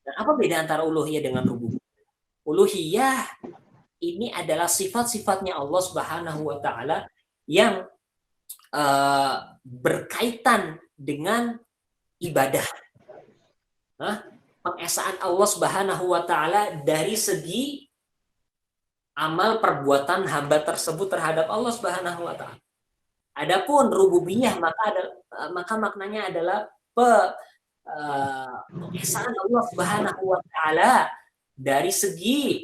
Nah, apa beda antara uluhiyah dengan rububiyah? Uluhiyah ini adalah sifat-sifatnya Allah Subhanahu wa Ta'ala yang berkaitan dengan ibadah. Pengesaan Allah Subhanahu wa Ta'ala dari segi amal perbuatan hamba tersebut terhadap Allah Subhanahu wa Ta'ala. Adapun rububiyah maka maknanya adalah pengesaan Allah Subhanahu wa Ta'ala dari segi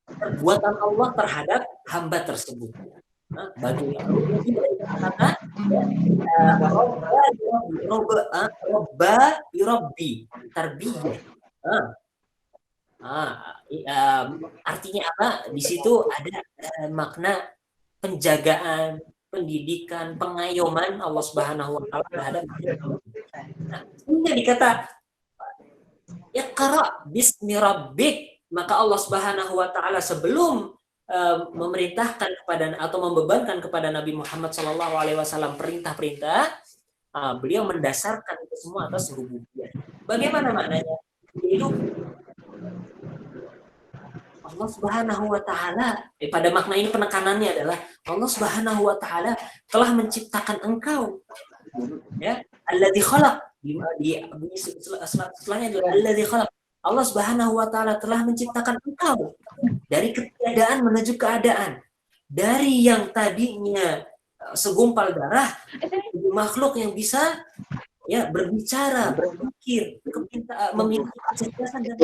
perbuatan Allah terhadap hamba tersebut. Bagi kata Rabbi tarbiyah. Artinya apa? Di situ ada makna penjagaan, pendidikan, pengayoman Allah Subhanahu wa Ta'ala terhadap. Sehingga dikata Iqra bismi rabbik, maka Allah Subhanahu wa Ta'ala sebelum memerintahkan kepada atau membebankan kepada Nabi Muhammad SAW perintah-perintah, beliau mendasarkan itu semua atas rububiyah. Bagaimana maknanya? Itu Allah Subhanahu wa taala, pada makna ini penekanannya adalah Allah Subhanahu wa taala telah menciptakan engkau. Ya, alladzi khalaq. Setelahnya adalah alladzi khalaq. Allah Subhanahu wa taala telah menciptakan engkau dari ketiadaan menuju keadaan. Dari yang tadinya segumpal darah, makhluk yang bisa ya berbicara, berpikir, memiliki kecerdasan dan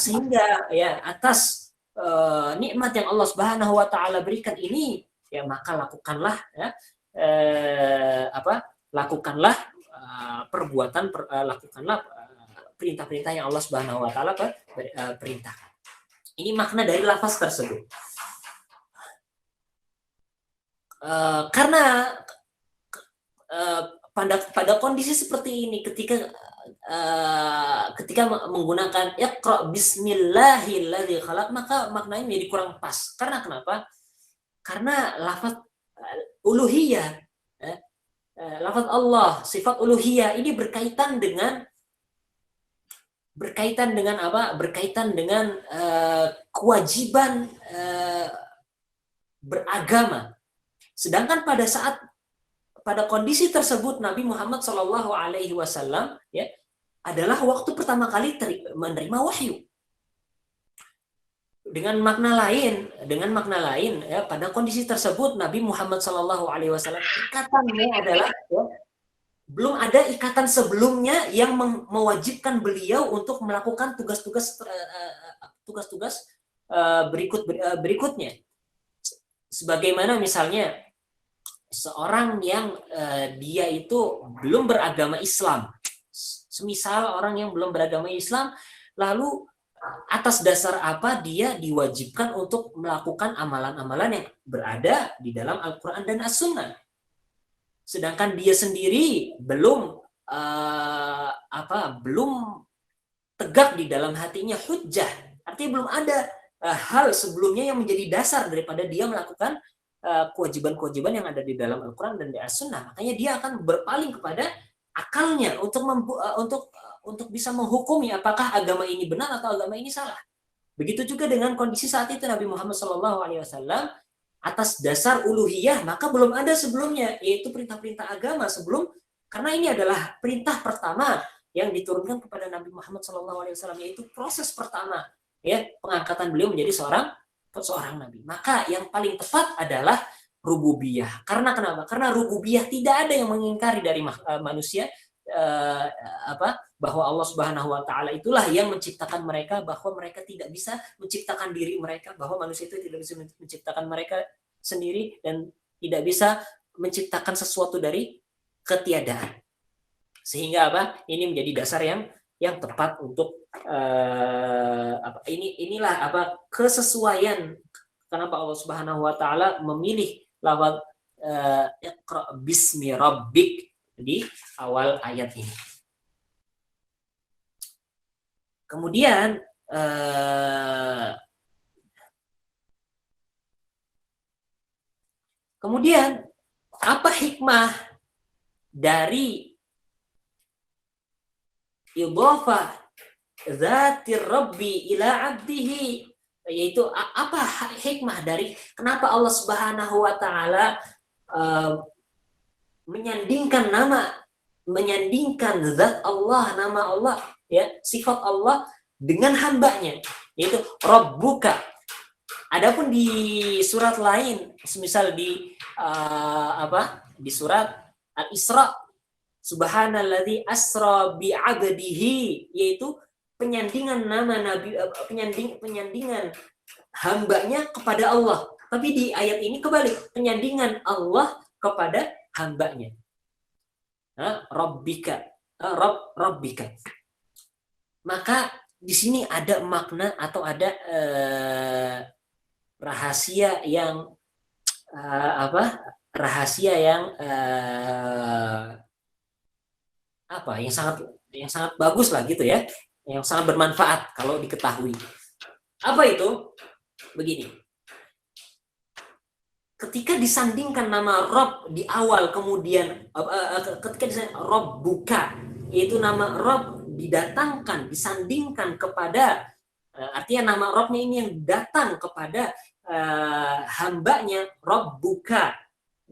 sehingga ya atas nikmat yang Allah Subhanahu wa taala berikan ini ya maka lakukanlah ya lakukanlah lakukanlah perintah-perintah yang Allah Subhanahu wa taala perintahkan. Ini makna dari lafaz tersebut. Karena pada kondisi seperti ini ketika menggunakan iqra bismillahilladzi khalaq, maka maknanya menjadi kurang pas. Karena kenapa? Karena lafaz uluhiyah, lafaz Allah, sifat uluhiyah ini berkaitan dengan apa? Berkaitan dengan kewajiban beragama. Sedangkan pada kondisi tersebut Nabi Muhammad Shallallahu Alaihi Wasallam ya adalah waktu pertama kali menerima wahyu. Dengan makna lain ya, pada kondisi tersebut Nabi Muhammad Shallallahu Alaihi Wasallam ikatannya adalah ya, belum ada ikatan sebelumnya yang mewajibkan beliau untuk melakukan tugas-tugas berikutnya. Sebagaimana misalnya seorang yang dia itu belum beragama Islam, semisal orang yang belum beragama Islam, lalu atas dasar apa dia diwajibkan untuk melakukan amalan-amalan yang berada di dalam Al-Quran dan As-Sunnah, sedangkan dia sendiri belum tegak di dalam hatinya hujjah, artinya belum ada hal sebelumnya yang menjadi dasar daripada dia melakukan kewajiban-kewajiban yang ada di dalam Al-Quran dan di As-Sunnah. Makanya dia akan berpaling kepada akalnya untuk bisa menghukumi apakah agama ini benar atau agama ini salah. Begitu juga dengan kondisi saat itu Nabi Muhammad SAW atas dasar uluhiyah, maka belum ada sebelumnya, yaitu perintah-perintah agama sebelum, karena ini adalah perintah pertama yang diturunkan kepada Nabi Muhammad SAW, yaitu proses pertama ya pengangkatan beliau menjadi seorang nabi. Maka yang paling tepat adalah rububiyah. Karena kenapa? Karena rububiyah tidak ada yang mengingkari dari manusia bahwa Allah Subhanahu wa taala itulah yang menciptakan mereka, bahwa mereka tidak bisa menciptakan diri mereka, bahwa manusia itu tidak bisa menciptakan mereka sendiri dan tidak bisa menciptakan sesuatu dari ketiadaan. Sehingga ini menjadi dasar yang tepat untuk inilah kesesuaian kenapa Allah Subhanahu wa taala memilih lafaz iqra bismi rabbik di awal ayat ini. Kemudian apa hikmah dari idhafah zatir rabbi ila abdihi, yaitu apa hikmah dari kenapa Allah Subhanahu wa taala menyandingkan zat Allah, nama Allah ya, sifat Allah dengan hambanya, yaitu Rabbuka. Adapun di surat lain, misal di surat Al-Isra, Subhanalladzi asra bi 'abdihi, yaitu penyandingan nama Nabi, penyandingan hambanya kepada Allah. Tapi di ayat ini kebalik, penyandingan Allah kepada hambanya. Rabbika, Rabbika. Maka di sini ada makna atau ada rahasia yang yang sangat bagus lah gitu ya, yang sangat bermanfaat kalau diketahui. Apa itu? Begini. Ketika disandingkan nama Rabb di awal, kemudian ketika disandingkan Rabbuka, yaitu nama Rabb didatangkan, disandingkan kepada artinya nama Rabb-nya ini yang datang kepada hambanya, Rabbuka,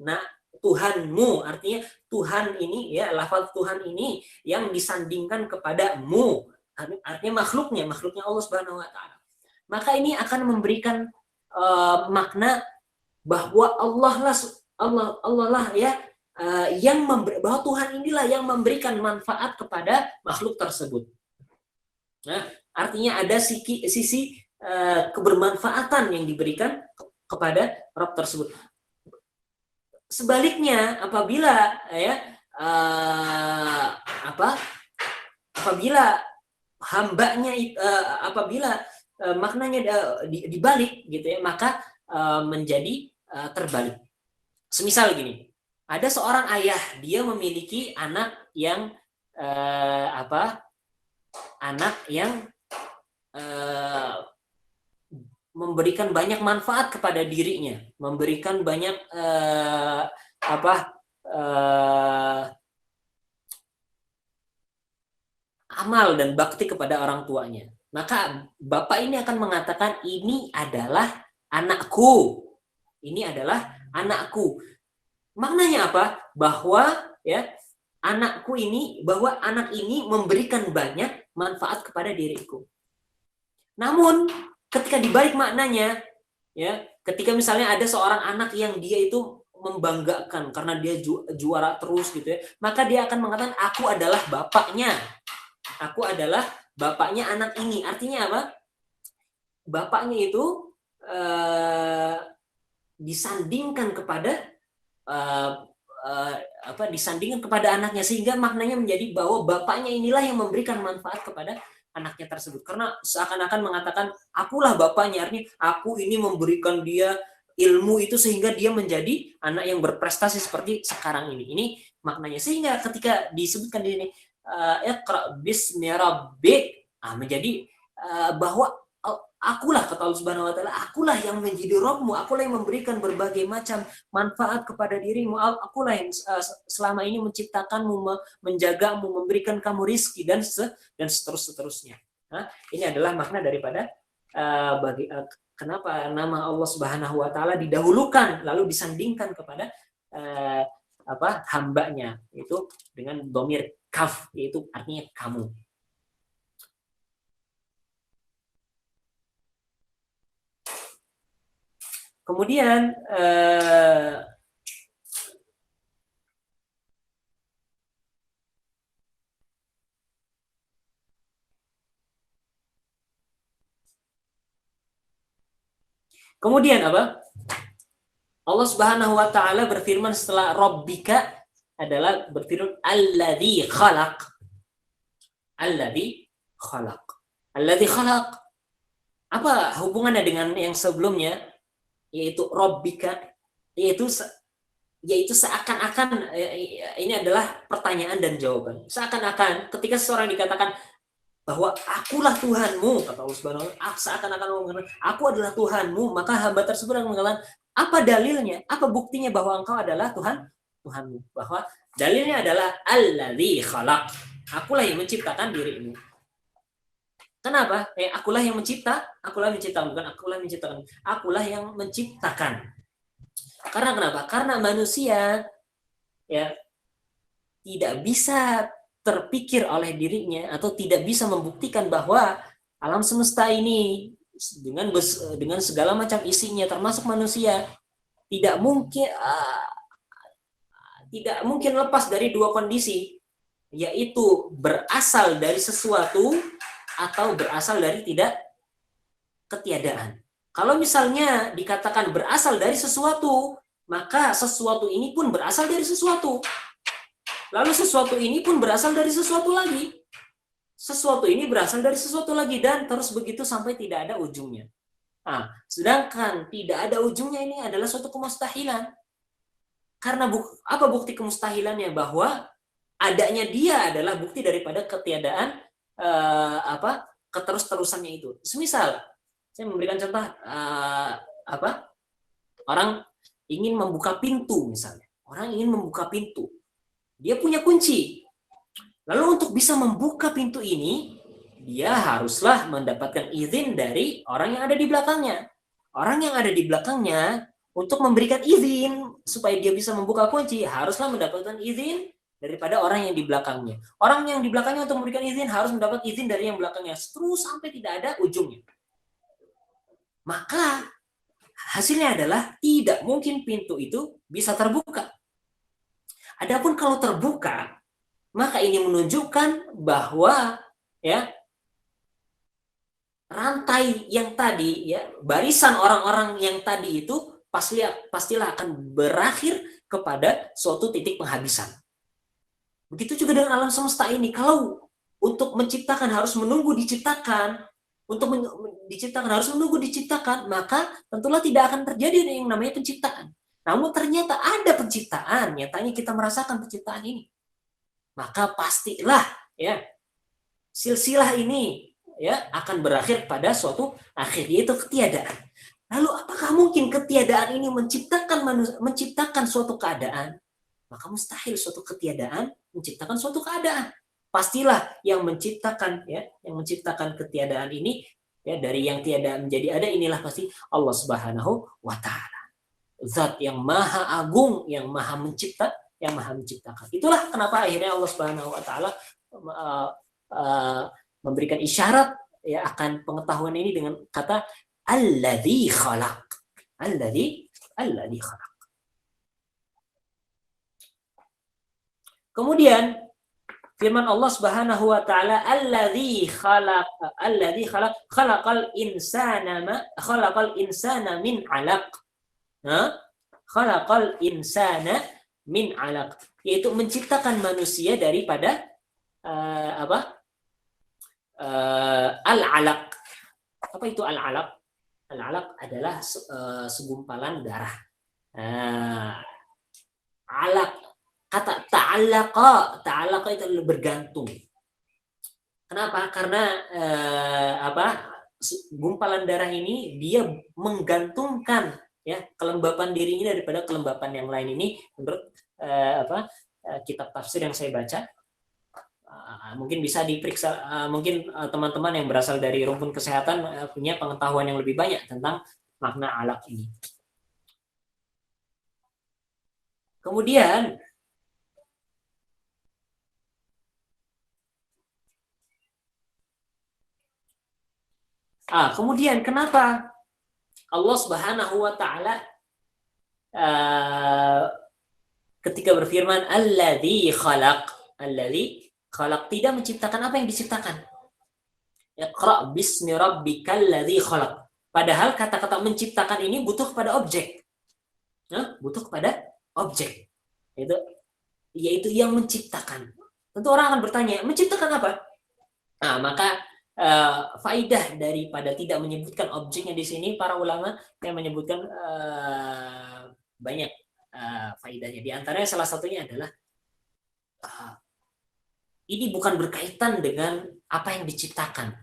nah Tuhanmu, artinya Tuhan ini ya, lafaz Tuhan ini yang disandingkan kepadamu, artinya makhluknya Allah Subhanahu wa taala. Maka ini akan memberikan makna bahwa Allah lah ya yang bahwa Tuhan inilah yang memberikan manfaat kepada makhluk tersebut. Nah, artinya ada sisi kebermanfaatan yang diberikan kepada Rabb tersebut. Sebaliknya, apabila ya apabila hambanya apabila maknanya dibalik gitu ya, maka menjadi terbalik. Semisal gini, ada seorang ayah, dia memiliki anak yang memberikan banyak manfaat kepada dirinya, memberikan banyak amal dan bakti kepada orang tuanya. Maka bapak ini akan mengatakan, ini adalah anakku. Ini adalah anakku. Maknanya apa? Bahwa ya anak ini memberikan banyak manfaat kepada diriku. Namun ketika dibalik maknanya, ya, ketika misalnya ada seorang anak yang dia itu membanggakan karena dia juara terus gitu ya, maka dia akan mengatakan, aku adalah bapaknya. Aku adalah bapaknya anak ini. Artinya apa? Bapaknya itu disandingkan kepada disandingkan kepada anaknya, sehingga maknanya menjadi bahwa bapaknya inilah yang memberikan manfaat kepada anaknya tersebut, karena seakan-akan mengatakan akulah bapaknya, artinya aku ini memberikan dia ilmu itu sehingga dia menjadi anak yang berprestasi seperti sekarang ini. Ini maknanya, sehingga ketika disebutkan di sini iqra bismi rabbik, menjadi bahwa akulah, kata Allah Subhanahu wa taala, akulah yang menjadi Rabbmu, akulah yang memberikan berbagai macam manfaat kepada dirimu, akulah yang selama ini menciptakanmu, menjagamu, memberikan kamu rizki dan seterusnya. Nah, ini adalah makna daripada kenapa nama Allah Subhanahu wa taala didahulukan lalu disandingkan kepada hambanya, itu dengan dhamir kaf, yaitu artinya kamu. Kemudian apa? Allah Subhanahu wa taala berfirman setelah Rabbika adalah berfirman alladzi khalaq. Alladzi khalaq. Alladzi khalaq. Apa hubungannya dengan yang sebelumnya, yaitu Rabbika, yaitu seakan-akan ini adalah pertanyaan dan jawaban. Seakan-akan ketika seseorang dikatakan bahwa akulah Tuhanmu, kata Allah Subhanahu wa taala, seakan-akan mengatakan aku adalah Tuhanmu, maka hamba tersebut akan mengatakan, apa dalilnya? Apa buktinya bahwa engkau adalah Tuhanmu? Bahwa dalilnya adalah alladzi khalaq. Akulah yang menciptakan dirimu. Kenapa? Akulah yang menciptakan, bukan akulah yang menciptakan. Akulah yang menciptakan. Karena kenapa? Karena manusia ya tidak bisa terpikir oleh dirinya atau tidak bisa membuktikan bahwa alam semesta ini dengan segala macam isinya termasuk manusia tidak mungkin lepas dari dua kondisi, yaitu berasal dari sesuatu atau berasal dari ketiadaan. Kalau misalnya dikatakan berasal dari sesuatu, maka sesuatu ini pun berasal dari sesuatu. Lalu sesuatu ini pun berasal dari sesuatu lagi. Sesuatu ini berasal dari sesuatu lagi, dan terus begitu sampai tidak ada ujungnya. Nah, sedangkan tidak ada ujungnya ini adalah suatu kemustahilan. Karena apa bukti kemustahilannya? Bahwa adanya dia adalah bukti daripada ketiadaan keterus-terusannya itu. Semisal saya memberikan contoh orang ingin membuka pintu misalnya. Orang ingin membuka pintu. Dia punya kunci. Lalu untuk bisa membuka pintu ini, dia haruslah mendapatkan izin dari orang yang ada di belakangnya. Orang yang ada di belakangnya untuk memberikan izin supaya dia bisa membuka kunci, haruslah mendapatkan izin daripada orang yang di belakangnya. Orang yang di belakangnya untuk memberikan izin harus mendapat izin dari yang belakangnya, terus sampai tidak ada ujungnya. Maka hasilnya adalah tidak mungkin pintu itu bisa terbuka. Adapun kalau terbuka, maka ini menunjukkan bahwa ya rantai yang tadi, ya barisan orang-orang yang tadi itu pastilah akan berakhir kepada suatu titik penghabisan. Begitu juga dengan alam semesta ini. Kalau untuk menciptakan harus menunggu diciptakan, untuk diciptakan harus menunggu diciptakan, maka tentulah tidak akan terjadi yang namanya penciptaan. Namun ternyata ada penciptaan, nyatanya kita merasakan penciptaan ini. Maka pastilah ya silsilah ini ya akan berakhir pada suatu akhir, yaitu ketiadaan. Lalu apakah mungkin ketiadaan ini menciptakan suatu keadaan? Maka mustahil suatu ketiadaan menciptakan suatu keadaan. Pastilah yang menciptakan ketiadaan ini ya dari yang tiada menjadi ada, inilah pasti Allah Subhanahu wa taala. Zat yang maha agung, yang maha mencipta, yang maha menciptakan. Itulah kenapa akhirnya Allah Subhanahu wa taala memberikan isyarat ya akan pengetahuan ini dengan kata alladzi khalaq. Alladzi khalaq. Kemudian firman Allah Subhanahu wa taala alladzi khalaqal insana min 'alaq. Khalaqal insana min 'alaq, yaitu menciptakan manusia daripada al-'alaq. Apa itu al-'alaq? Al-'alaq adalah segumpalan darah. Alaq, kata ta'allaqa itu bergantung. Kenapa? Karena gumpalan darah ini dia menggantungkan ya kelembapan diri ini daripada kelembapan yang lain ini, menurut kitab tafsir yang saya baca. Mungkin bisa diperiksa, mungkin teman-teman yang berasal dari rumpun kesehatan punya pengetahuan yang lebih banyak tentang makna alaq ini. Kemudian kenapa Allah Subhanahu wa taala ketika berfirman alladzi khalaq tidak menciptakan apa yang diciptakan. Iqra bismi rabbikal ladzi khalaq. Padahal kata-kata menciptakan ini butuh kepada objek. Butuh kepada objek. Yaitu yang menciptakan. Tentu orang akan bertanya, menciptakan apa? Maka faidah daripada tidak menyebutkan objeknya di sini, para ulama yang menyebutkan banyak faidahnya. Di antaranya salah satunya adalah ini bukan berkaitan dengan apa yang diciptakan.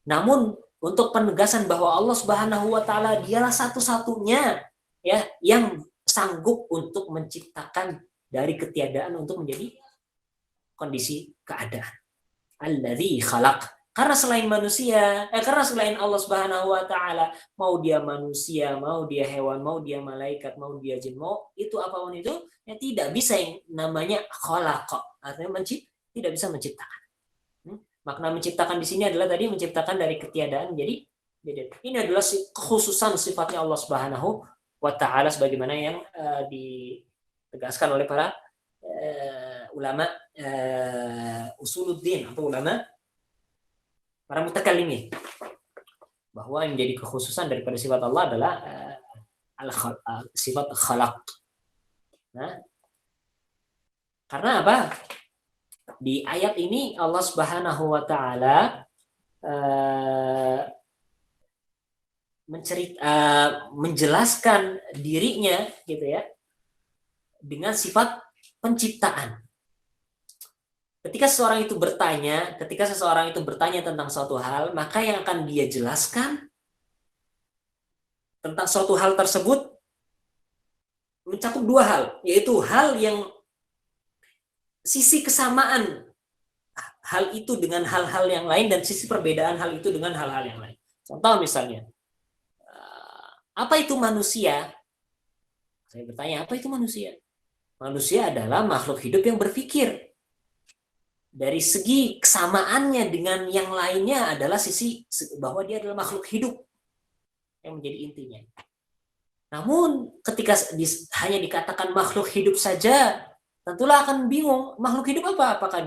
Namun untuk penegasan bahwa Allah Subhanahu wa taala dialah satu-satunya ya yang sanggup untuk menciptakan dari ketiadaan untuk menjadi kondisi keadaan. Alladzi khalaq. Karena selain manusia, karena selain Allah Subhanahu wa taala, mau dia manusia, mau dia hewan, mau dia malaikat, mau dia jin, mau itu apapun itu, ya tidak bisa yang namanya khalaqa. Artinya tidak bisa menciptakan. Makna menciptakan di sini adalah tadi menciptakan dari ketiadaan. Jadi ini adalah kekhususan sifatnya Allah Subhanahu wa taala sebagaimana yang ditegaskan oleh para ulama usuluddin atau ulama para mutakallimin, bahwa yang menjadi kekhususan daripada sifat Allah adalah sifat khalaq. Karena apa? Di ayat ini Allah Subhanahu wa taala menjelaskan dirinya gitu ya dengan sifat penciptaan. Ketika seseorang itu bertanya tentang suatu hal, maka yang akan dia jelaskan tentang suatu hal tersebut mencakup dua hal, yaitu hal yang sisi kesamaan hal itu dengan hal-hal yang lain dan sisi perbedaan hal itu dengan hal-hal yang lain. Contoh misalnya, apa itu manusia? Saya bertanya, apa itu manusia? Manusia adalah makhluk hidup yang berpikir. Dari segi kesamaannya dengan yang lainnya adalah sisi bahwa dia adalah makhluk hidup yang menjadi intinya. Namun ketika hanya dikatakan makhluk hidup saja, tentulah akan bingung, makhluk hidup apa? Apakah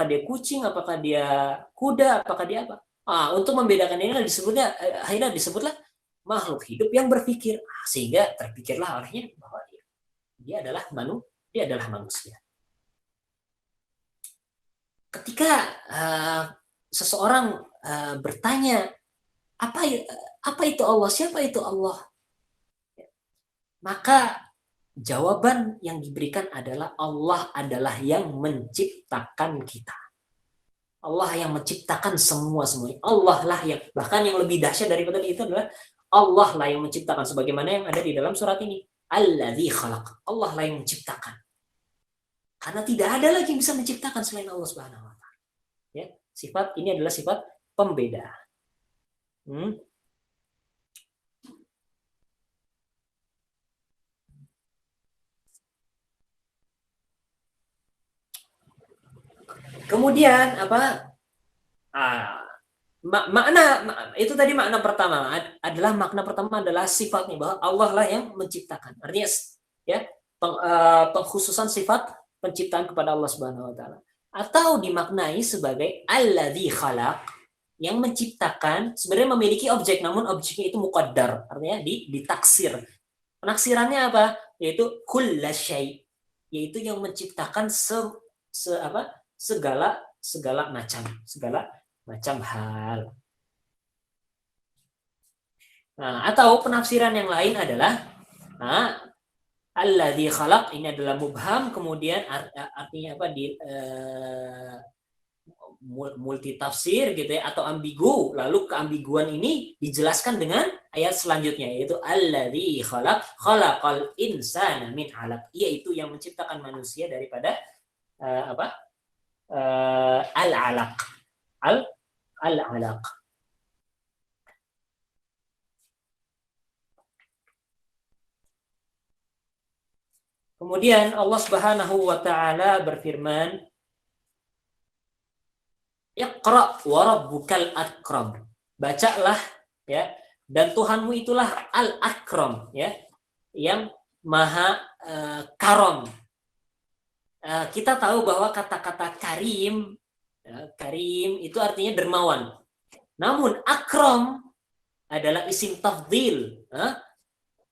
dia kucing, apakah dia kuda, apakah dia apa? Untuk membedakan ini akhirnya disebutlah makhluk hidup yang berpikir, sehingga terpikirlah olehnya bahwa dia adalah manusia. Ketika seseorang bertanya, apa itu Allah? Siapa itu Allah? Maka jawaban yang diberikan adalah Allah adalah yang menciptakan kita. Allah yang menciptakan semuanya. Allah lah yang, bahkan yang lebih dahsyat daripada itu adalah Allah lah yang menciptakan, sebagaimana yang ada di dalam surat ini. Alladzi khalaq. Allah lah yang menciptakan. Karena tidak ada lagi yang bisa menciptakan selain Allah Subhanahu wa taala. Ya, sifat ini adalah sifat pembeda. Kemudian makna itu tadi makna pertama adalah sifatnya, bahwa Allah lah yang menciptakan. Artinya ya, pengkhususan sifat penciptaan kepada Allah Subhanahu wa taala, atau dimaknai sebagai alladzi khalaq, yang menciptakan, sebenarnya memiliki objek namun objeknya itu muqaddar, artinya ditaksir. Penaksirannya apa? Yaitu kullasyai, yaitu yang menciptakan segala macam hal. Atau penafsiran yang lain adalah alladzi khalaq, ini adalah mubham, kemudian artinya apa, multi tafsir gitu ya, atau ambigu, lalu keambiguan ini dijelaskan dengan ayat selanjutnya, yaitu alladzi khalaqal insana min 'alaq, yaitu yang menciptakan manusia daripada al-'alaq. Kemudian Allah Subhanahu wa taala berfirman, Iqra wa rabbukal akram. Bacalah ya, dan Tuhanmu itulah al-akram ya, yang maha karom. Kita tahu bahwa kata-kata karim itu artinya dermawan. Namun akram adalah isim tafdhil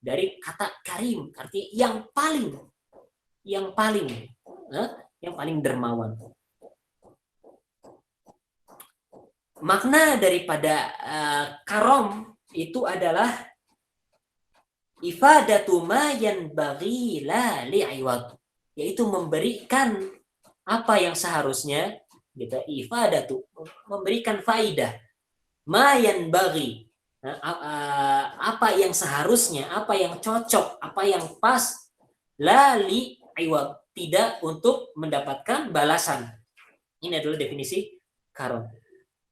dari kata karim, artinya yang paling dermawan. Makna daripada karom itu adalah ifadatu ma yanbaghi la li'iwad, yaitu memberikan apa yang seharusnya, gitu, ifadatu, memberikan faidah, ma yanbaghi, apa yang seharusnya, apa yang cocok, apa yang pas, la li'iwad, tidak untuk mendapatkan balasan. Ini adalah definisi karom.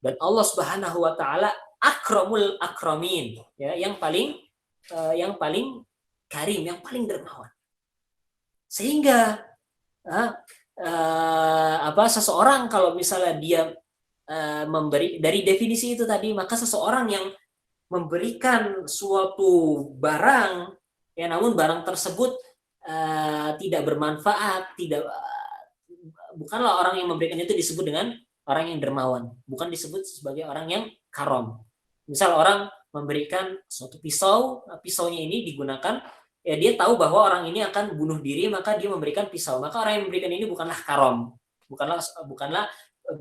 Dan Allah Subhanahu wa taala akramul akramin, ya, yang paling karim, yang paling dermawan. Sehingga seseorang kalau misalnya dia memberi, dari definisi itu tadi, maka seseorang yang memberikan suatu barang ya, namun barang tersebut tidak bermanfaat, bukanlah orang yang memberikan itu disebut dengan orang yang dermawan, bukan disebut sebagai orang yang karom. Misal orang memberikan suatu pisau, pisaunya ini digunakan, ya dia tahu bahwa orang ini akan bunuh diri, maka dia memberikan pisau. Maka orang yang memberikan ini bukanlah karom, bukanlah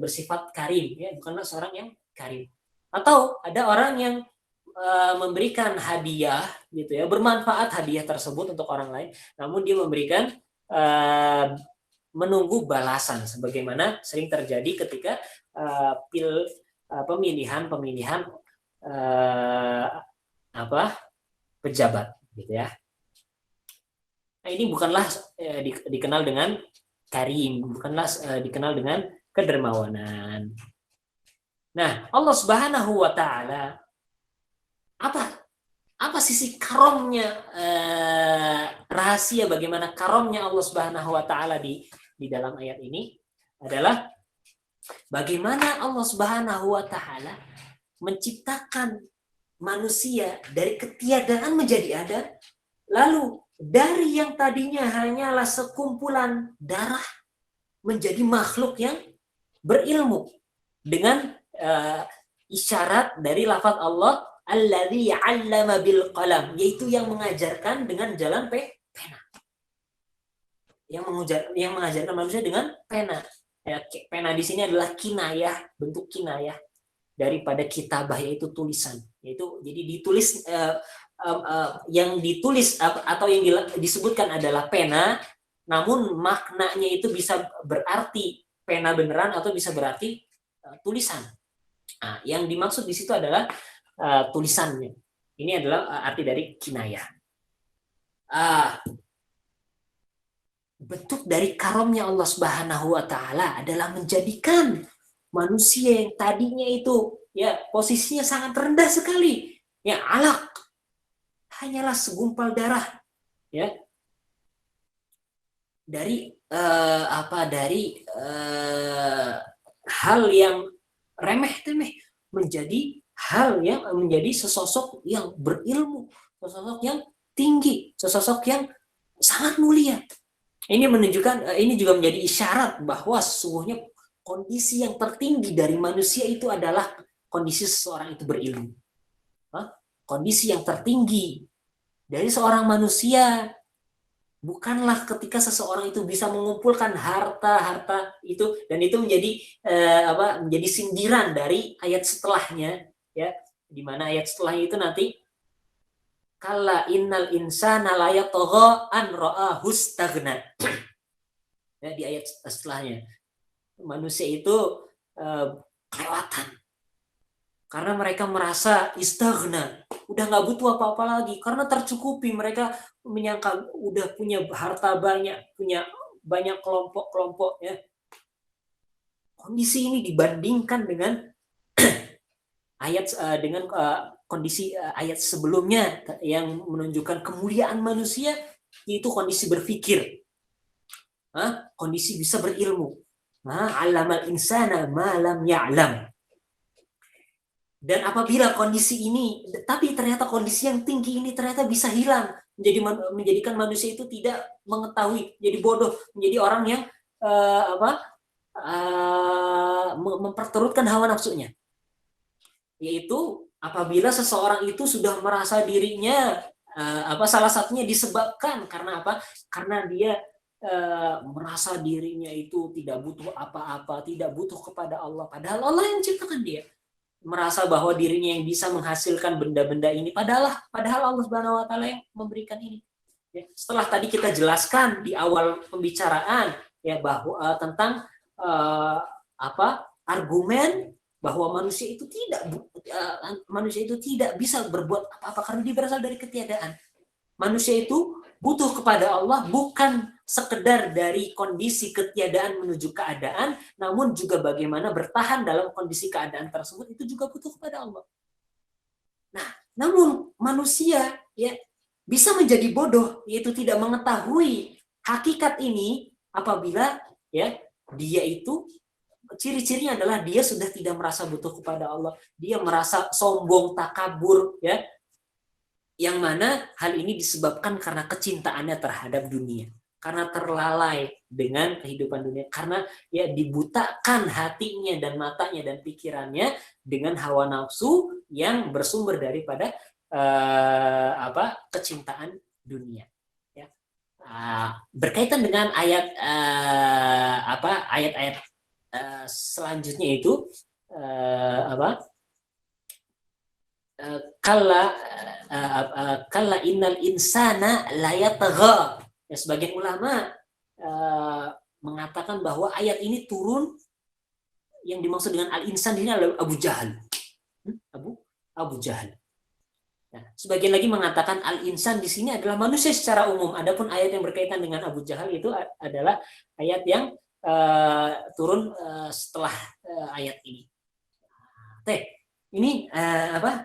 bersifat karim, ya, bukanlah seorang yang karim. Atau ada orang yang memberikan hadiah, gitu ya, bermanfaat hadiah tersebut untuk orang lain, namun dia memberikan menunggu balasan, sebagaimana sering terjadi ketika pemilihan pejabat, gitu ya. Nah, ini bukanlah dikenal dengan karim, bukanlah dikenal dengan kedermawanan. Nah, Allah Subhanahu wa taala apa sisi karomnya, rahasia bagaimana karomnya Allah Subhanahu wa taala di dalam ayat ini adalah bagaimana Allah Subhanahu wa taala menciptakan manusia dari ketiadaan menjadi ada, lalu dari yang tadinya hanyalah sekumpulan darah menjadi makhluk yang berilmu dengan isyarat dari lafaz Allah alladzi 'allama bil qalam, yaitu yang mengajarkan dengan jalan pena. Yang mengajarkan manusia dengan pena. Ya, pena di sini adalah kinayah, bentuk kinayah daripada kitabah, yaitu tulisan. Yaitu jadi ditulis, yang ditulis atau yang disebutkan adalah pena, namun maknanya itu bisa berarti pena beneran atau bisa berarti tulisan. Nah, yang dimaksud di situ adalah tulisannya. Ini adalah arti dari kinayah. Bentuk dari karomnya Allah Subhanahu wa taala adalah menjadikan manusia yang tadinya itu ya posisinya sangat rendah sekali, ya alaq, hanyalah segumpal darah, ya, dari hal yang remeh-temeh menjadi hal yang menjadi sesosok yang berilmu, sesosok yang tinggi, sesosok yang sangat mulia. Ini menunjukkan, ini juga menjadi isyarat bahwa sesungguhnya kondisi yang tertinggi dari manusia itu adalah kondisi seseorang itu berilmu. Kondisi yang tertinggi dari seorang manusia bukanlah ketika seseorang itu bisa mengumpulkan harta itu, dan itu menjadi sindiran dari ayat setelahnya, ya, di mana ayat setelahnya itu nanti kalla innal insana la yatagha an ra'ahu istaghna. Ya, di ayat setelahnya manusia itu kelewatan karena mereka merasa istaghna, udah nggak butuh apa-apa lagi karena tercukupi. Mereka menyangka udah punya harta banyak, punya banyak kelompok-kelompok, ya. Kondisi ini dibandingkan dengan kondisi ayat sebelumnya yang menunjukkan kemuliaan manusia, yaitu kondisi berpikir, kondisi bisa berilmu. 'Allamal insana ma lam ya'lam. Dan apabila kondisi ini, tapi ternyata kondisi yang tinggi ini ternyata bisa hilang, menjadikan manusia itu tidak mengetahui, jadi bodoh, menjadi orang yang memperturutkan hawa nafsunya. Yaitu apabila seseorang itu sudah merasa dirinya salah satunya disebabkan karena apa? Karena dia merasa dirinya itu tidak butuh apa-apa, tidak butuh kepada Allah, padahal Allah yang menciptakan dia. Merasa bahwa dirinya yang bisa menghasilkan benda-benda ini, padahal Allah Subhanahu wa taala yang memberikan ini. Ya, setelah tadi kita jelaskan di awal pembicaraan, ya, bahwa tentang argumen bahwa manusia itu tidak bisa berbuat apa-apa karena dia berasal dari ketiadaan. Manusia itu butuh kepada Allah bukan sekedar dari kondisi ketiadaan menuju keadaan, namun juga bagaimana bertahan dalam kondisi keadaan tersebut, itu juga butuh kepada Allah. Nah, namun manusia, ya, bisa menjadi bodoh, yaitu tidak mengetahui hakikat ini apabila, ya, dia itu ciri-cirinya adalah dia sudah tidak merasa butuh kepada Allah, dia merasa sombong, takabur, ya, yang mana hal ini disebabkan karena kecintaannya terhadap dunia, karena terlalai dengan kehidupan dunia, karena ya dibutakan hatinya dan matanya dan pikirannya dengan hawa nafsu yang bersumber daripada kecintaan dunia. Ya. Berkaitan dengan ayat-ayat selanjutnya itu kalla innal insana la yatagha. Ya, sebagian ulama mengatakan bahwa ayat ini turun, yang dimaksud dengan al-insan ini adalah Abu Jahal. Abu Jahal. Nah, sebagian lagi mengatakan al-insan di sini adalah manusia secara umum. Adapun ayat yang berkaitan dengan Abu Jahal itu adalah ayat yang turun setelah ayat ini. Ini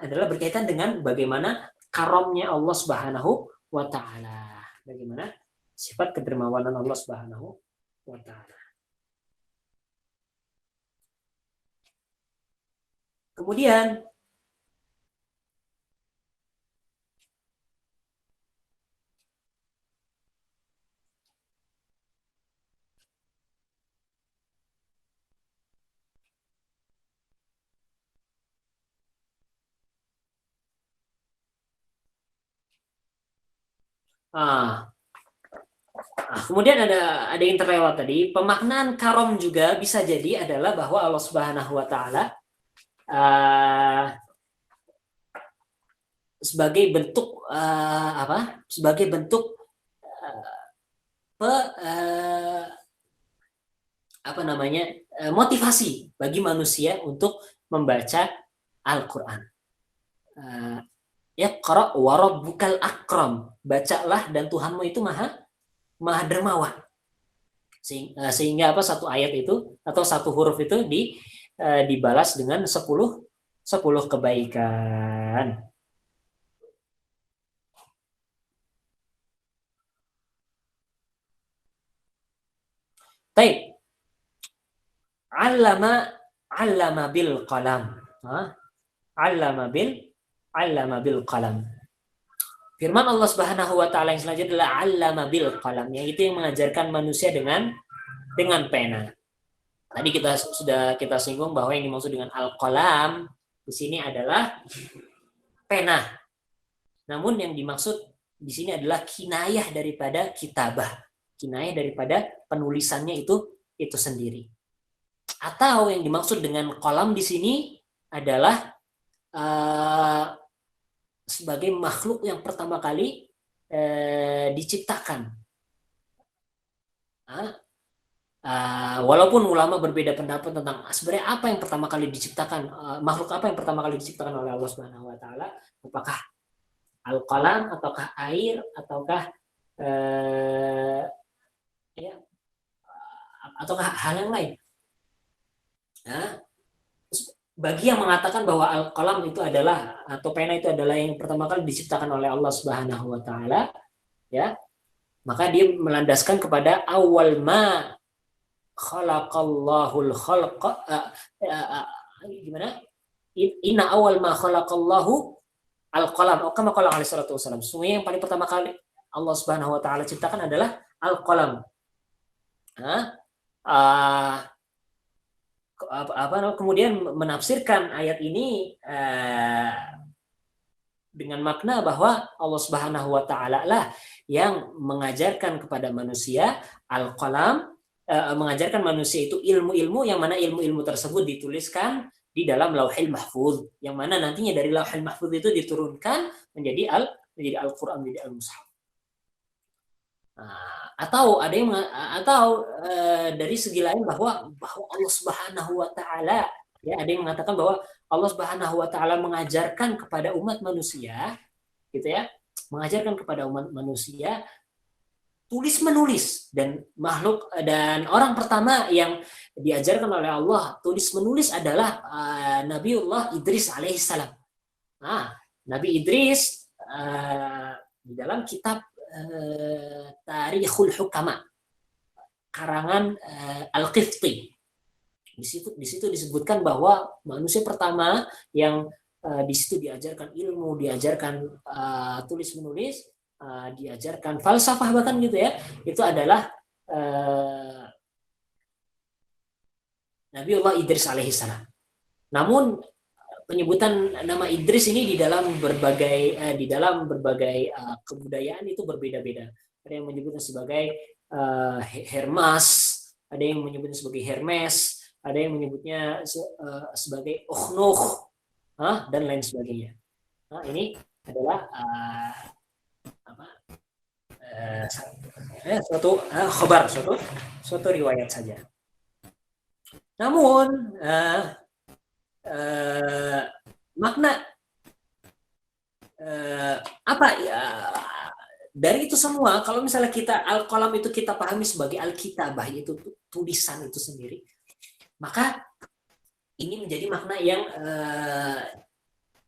adalah berkaitan dengan bagaimana karamnya Allah Subhanahu wa taala. Bagaimana sifat kedermawanan Allah Subhanahu wa taala. Kemudian kemudian ada yang terlewat tadi, pemaknaan karom juga bisa jadi adalah bahwa Allah Subhanahu wa taala sebagai bentuk sebagai bentuk motivasi bagi manusia untuk membaca Al-Qur'an. Iqra wa rabbukal akram, bacalah dan Tuhanmu itu maha dermawan. Sehingga satu ayat itu atau satu huruf itu dibalas dengan 10 kebaikan. Baik. 'allama bil qalam. Allama bil qalam. Firman Allah Subhanahu wa taala yang selanjutnya adalah 'allama bil qalam, yaitu yang mengajarkan manusia dengan pena. Tadi sudah kita singgung bahwa yang dimaksud dengan al-qalam di sini adalah pena. Namun yang dimaksud di sini adalah kinayah daripada kitabah. Kinayah daripada penulisannya itu sendiri. Atau yang dimaksud dengan qalam di sini adalah sebagai makhluk yang pertama kali diciptakan. Walaupun ulama berbeda pendapat tentang sebenarnya apa yang pertama kali diciptakan, makhluk apa yang pertama kali diciptakan oleh Allah Subhanahu wa taala, apakah al-qalam ataukah air ataukah ataukah hal yang lain. Bagi yang mengatakan bahwa al-qalam itu adalah atau pena itu adalah yang pertama kali diciptakan oleh Allah Subhanahu wa taala, ya, maka dia melandaskan kepada awal ma khalaqallahul khalqa, gimana? Inna awal ma khalaqallahu al-qalam, kama qala alaihi salatu wasallam. Sungguh yang paling pertama kali Allah Subhanahu wa taala ciptakan adalah al-qalam. Kemudian menafsirkan ayat ini dengan makna bahwa Allah Subhanahu wa taala lah yang mengajarkan kepada manusia al-qalam, mengajarkan manusia itu ilmu-ilmu yang mana ilmu-ilmu tersebut dituliskan di dalam Lauhil Mahfuz, yang mana nantinya dari Lauhil Mahfuz itu diturunkan menjadi Al-Qur'an, menjadi al-Mushaf. Atau ada yang dari segi lain bahwa Allah Subhanahu wa taala, ya, ada yang mengatakan bahwa Allah Subhanahu wa taala mengajarkan kepada umat manusia, gitu ya, mengajarkan kepada umat manusia tulis menulis, dan makhluk dan orang pertama yang diajarkan oleh Allah tulis menulis adalah Nabiullah Idris alaihissalam. Nabi Idris di dalam kitab Tarikhul Hukama karangan Al-Qifti, di situ disebutkan bahwa manusia pertama yang di situ diajarkan ilmu, diajarkan tulis menulis, diajarkan falsafah bahkan gitu ya, itu adalah Nabiullah Idris alaihissalam. Namun penyebutan nama Idris ini di dalam berbagai kebudayaan itu berbeda-beda. Ada yang menyebutnya sebagai Hermas, ada yang menyebutnya sebagai Hermes, ada yang menyebutnya sebagai Ukhnuh, dan lain sebagainya. Ini adalah suatu khabar, suatu riwayat saja. Namun makna apa ya dari itu semua, kalau misalnya kita al-qalam itu kita pahami sebagai al-kitabah, yaitu tulisan itu sendiri, maka ini menjadi makna yang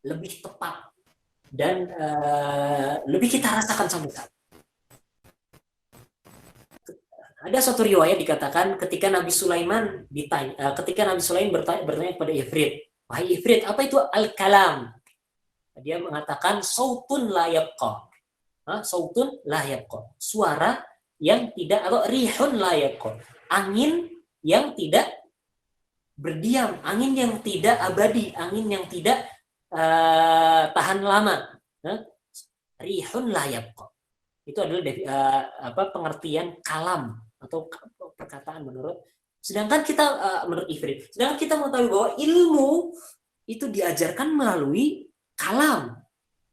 lebih tepat dan lebih kita rasakan sampai saat. Ada suatu riwayat dikatakan ketika Nabi Sulaiman bertanya kepada Ifrit, wahai Ifrit, apa itu al-kalam? Dia mengatakan sautun la yabqa. Sautun la yabqa. Suara yang tidak, atau rihun la yabqa. Angin yang tidak berdiam, angin yang tidak abadi, angin yang tidak tahan lama. Rihun la yabqa. Itu adalah pengertian kalam atau perkataan menurut. Sedangkan kita menurut Ifrit, sedangkan kita mengetahui bahwa ilmu itu diajarkan melalui kalam.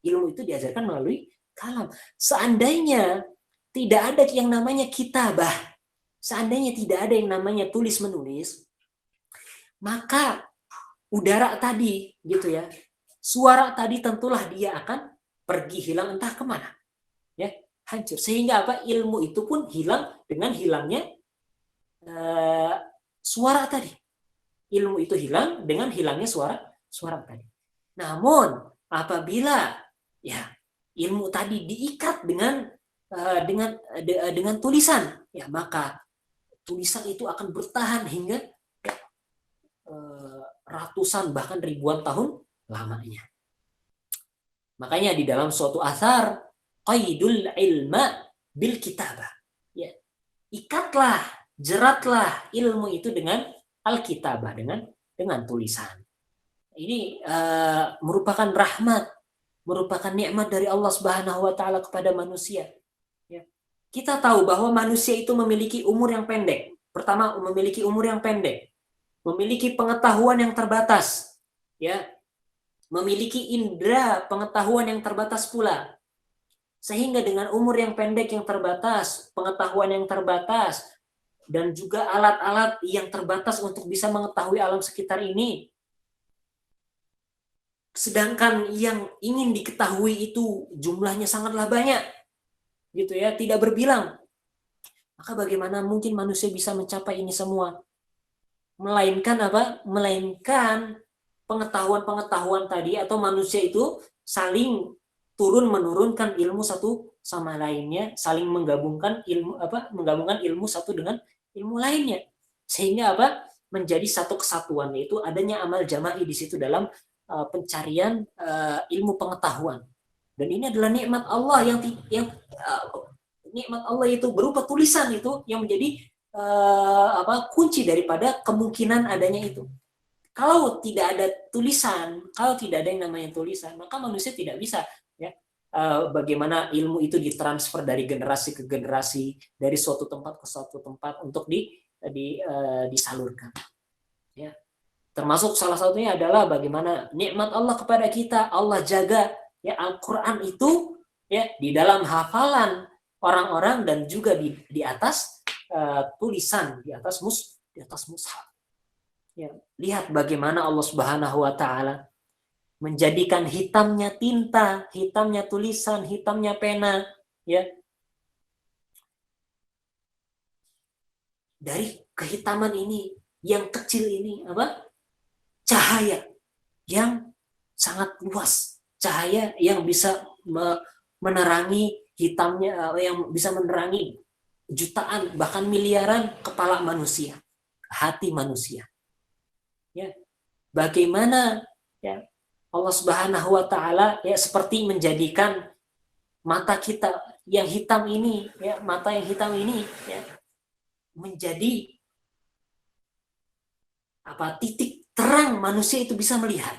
Ilmu itu diajarkan melalui kalam. Seandainya tidak ada yang namanya kitabah, seandainya tidak ada yang namanya tulis menulis, maka udara tadi gitu ya, suara tadi tentulah dia akan pergi hilang entah kemana, ya, hancur. Sehingga apa? Ilmu itu pun hilang dengan hilangnya suara tadi. Ilmu itu hilang dengan hilangnya suara tadi. Namun apabila ya ilmu tadi diikat dengan tulisan, ya maka tulisan itu akan bertahan hingga ratusan bahkan ribuan tahun lamanya. Makanya di dalam suatu asar, qaidul ilma bil kitabah. Ya, ikatlah, jeratlah ilmu itu dengan al-kitabah, dengan tulisan. Ini merupakan rahmat, merupakan nikmat dari Allah Subhanahu wa taala kepada manusia. Ya. Kita tahu bahwa manusia itu memiliki umur yang pendek. Pertama, memiliki umur yang pendek, memiliki pengetahuan yang terbatas, ya, memiliki indera pengetahuan yang terbatas pula. Sehingga dengan umur yang pendek yang terbatas, pengetahuan yang terbatas, dan juga alat-alat yang terbatas untuk bisa mengetahui alam sekitar ini, sedangkan yang ingin diketahui itu jumlahnya sangatlah banyak, gitu ya, tidak berbilang. Maka bagaimana mungkin manusia bisa mencapai ini semua? Melainkan apa? Melainkan pengetahuan-pengetahuan tadi, atau manusia itu saling turun menurunkan ilmu satu sama lainnya, saling menggabungkan ilmu satu dengan ilmu lainnya, sehingga apa? Menjadi satu kesatuan, yaitu adanya amal jama'i di situ dalam pencarian ilmu pengetahuan. Dan ini adalah nikmat Allah yang nikmat Allah itu berupa tulisan itu yang menjadi kunci daripada kemungkinan adanya itu. Kalau tidak ada tulisan, kalau tidak ada yang namanya tulisan, maka manusia tidak bisa, ya, bagaimana ilmu itu ditransfer dari generasi ke generasi, dari suatu tempat ke suatu tempat untuk disalurkan. Ya. Termasuk salah satunya adalah bagaimana nikmat Allah kepada kita. Allah jaga, ya, Al-Quran itu, ya, di dalam hafalan orang-orang dan juga di atas tulisan, di atas mushaf. Ya, lihat bagaimana Allah Subhanahu wa taala menjadikan hitamnya tinta, hitamnya tulisan, hitamnya pena, ya. Dari kehitaman ini yang kecil ini apa? Cahaya yang sangat luas, cahaya yang bisa menerangi hitamnya, yang bisa menerangi jutaan bahkan miliaran kepala manusia, hati manusia. Ya, bagaimana, ya, Allah Subhanahu wa taala, ya, seperti menjadikan mata kita yang hitam ini, ya, mata yang hitam ini, ya, menjadi titik terang manusia itu bisa melihat.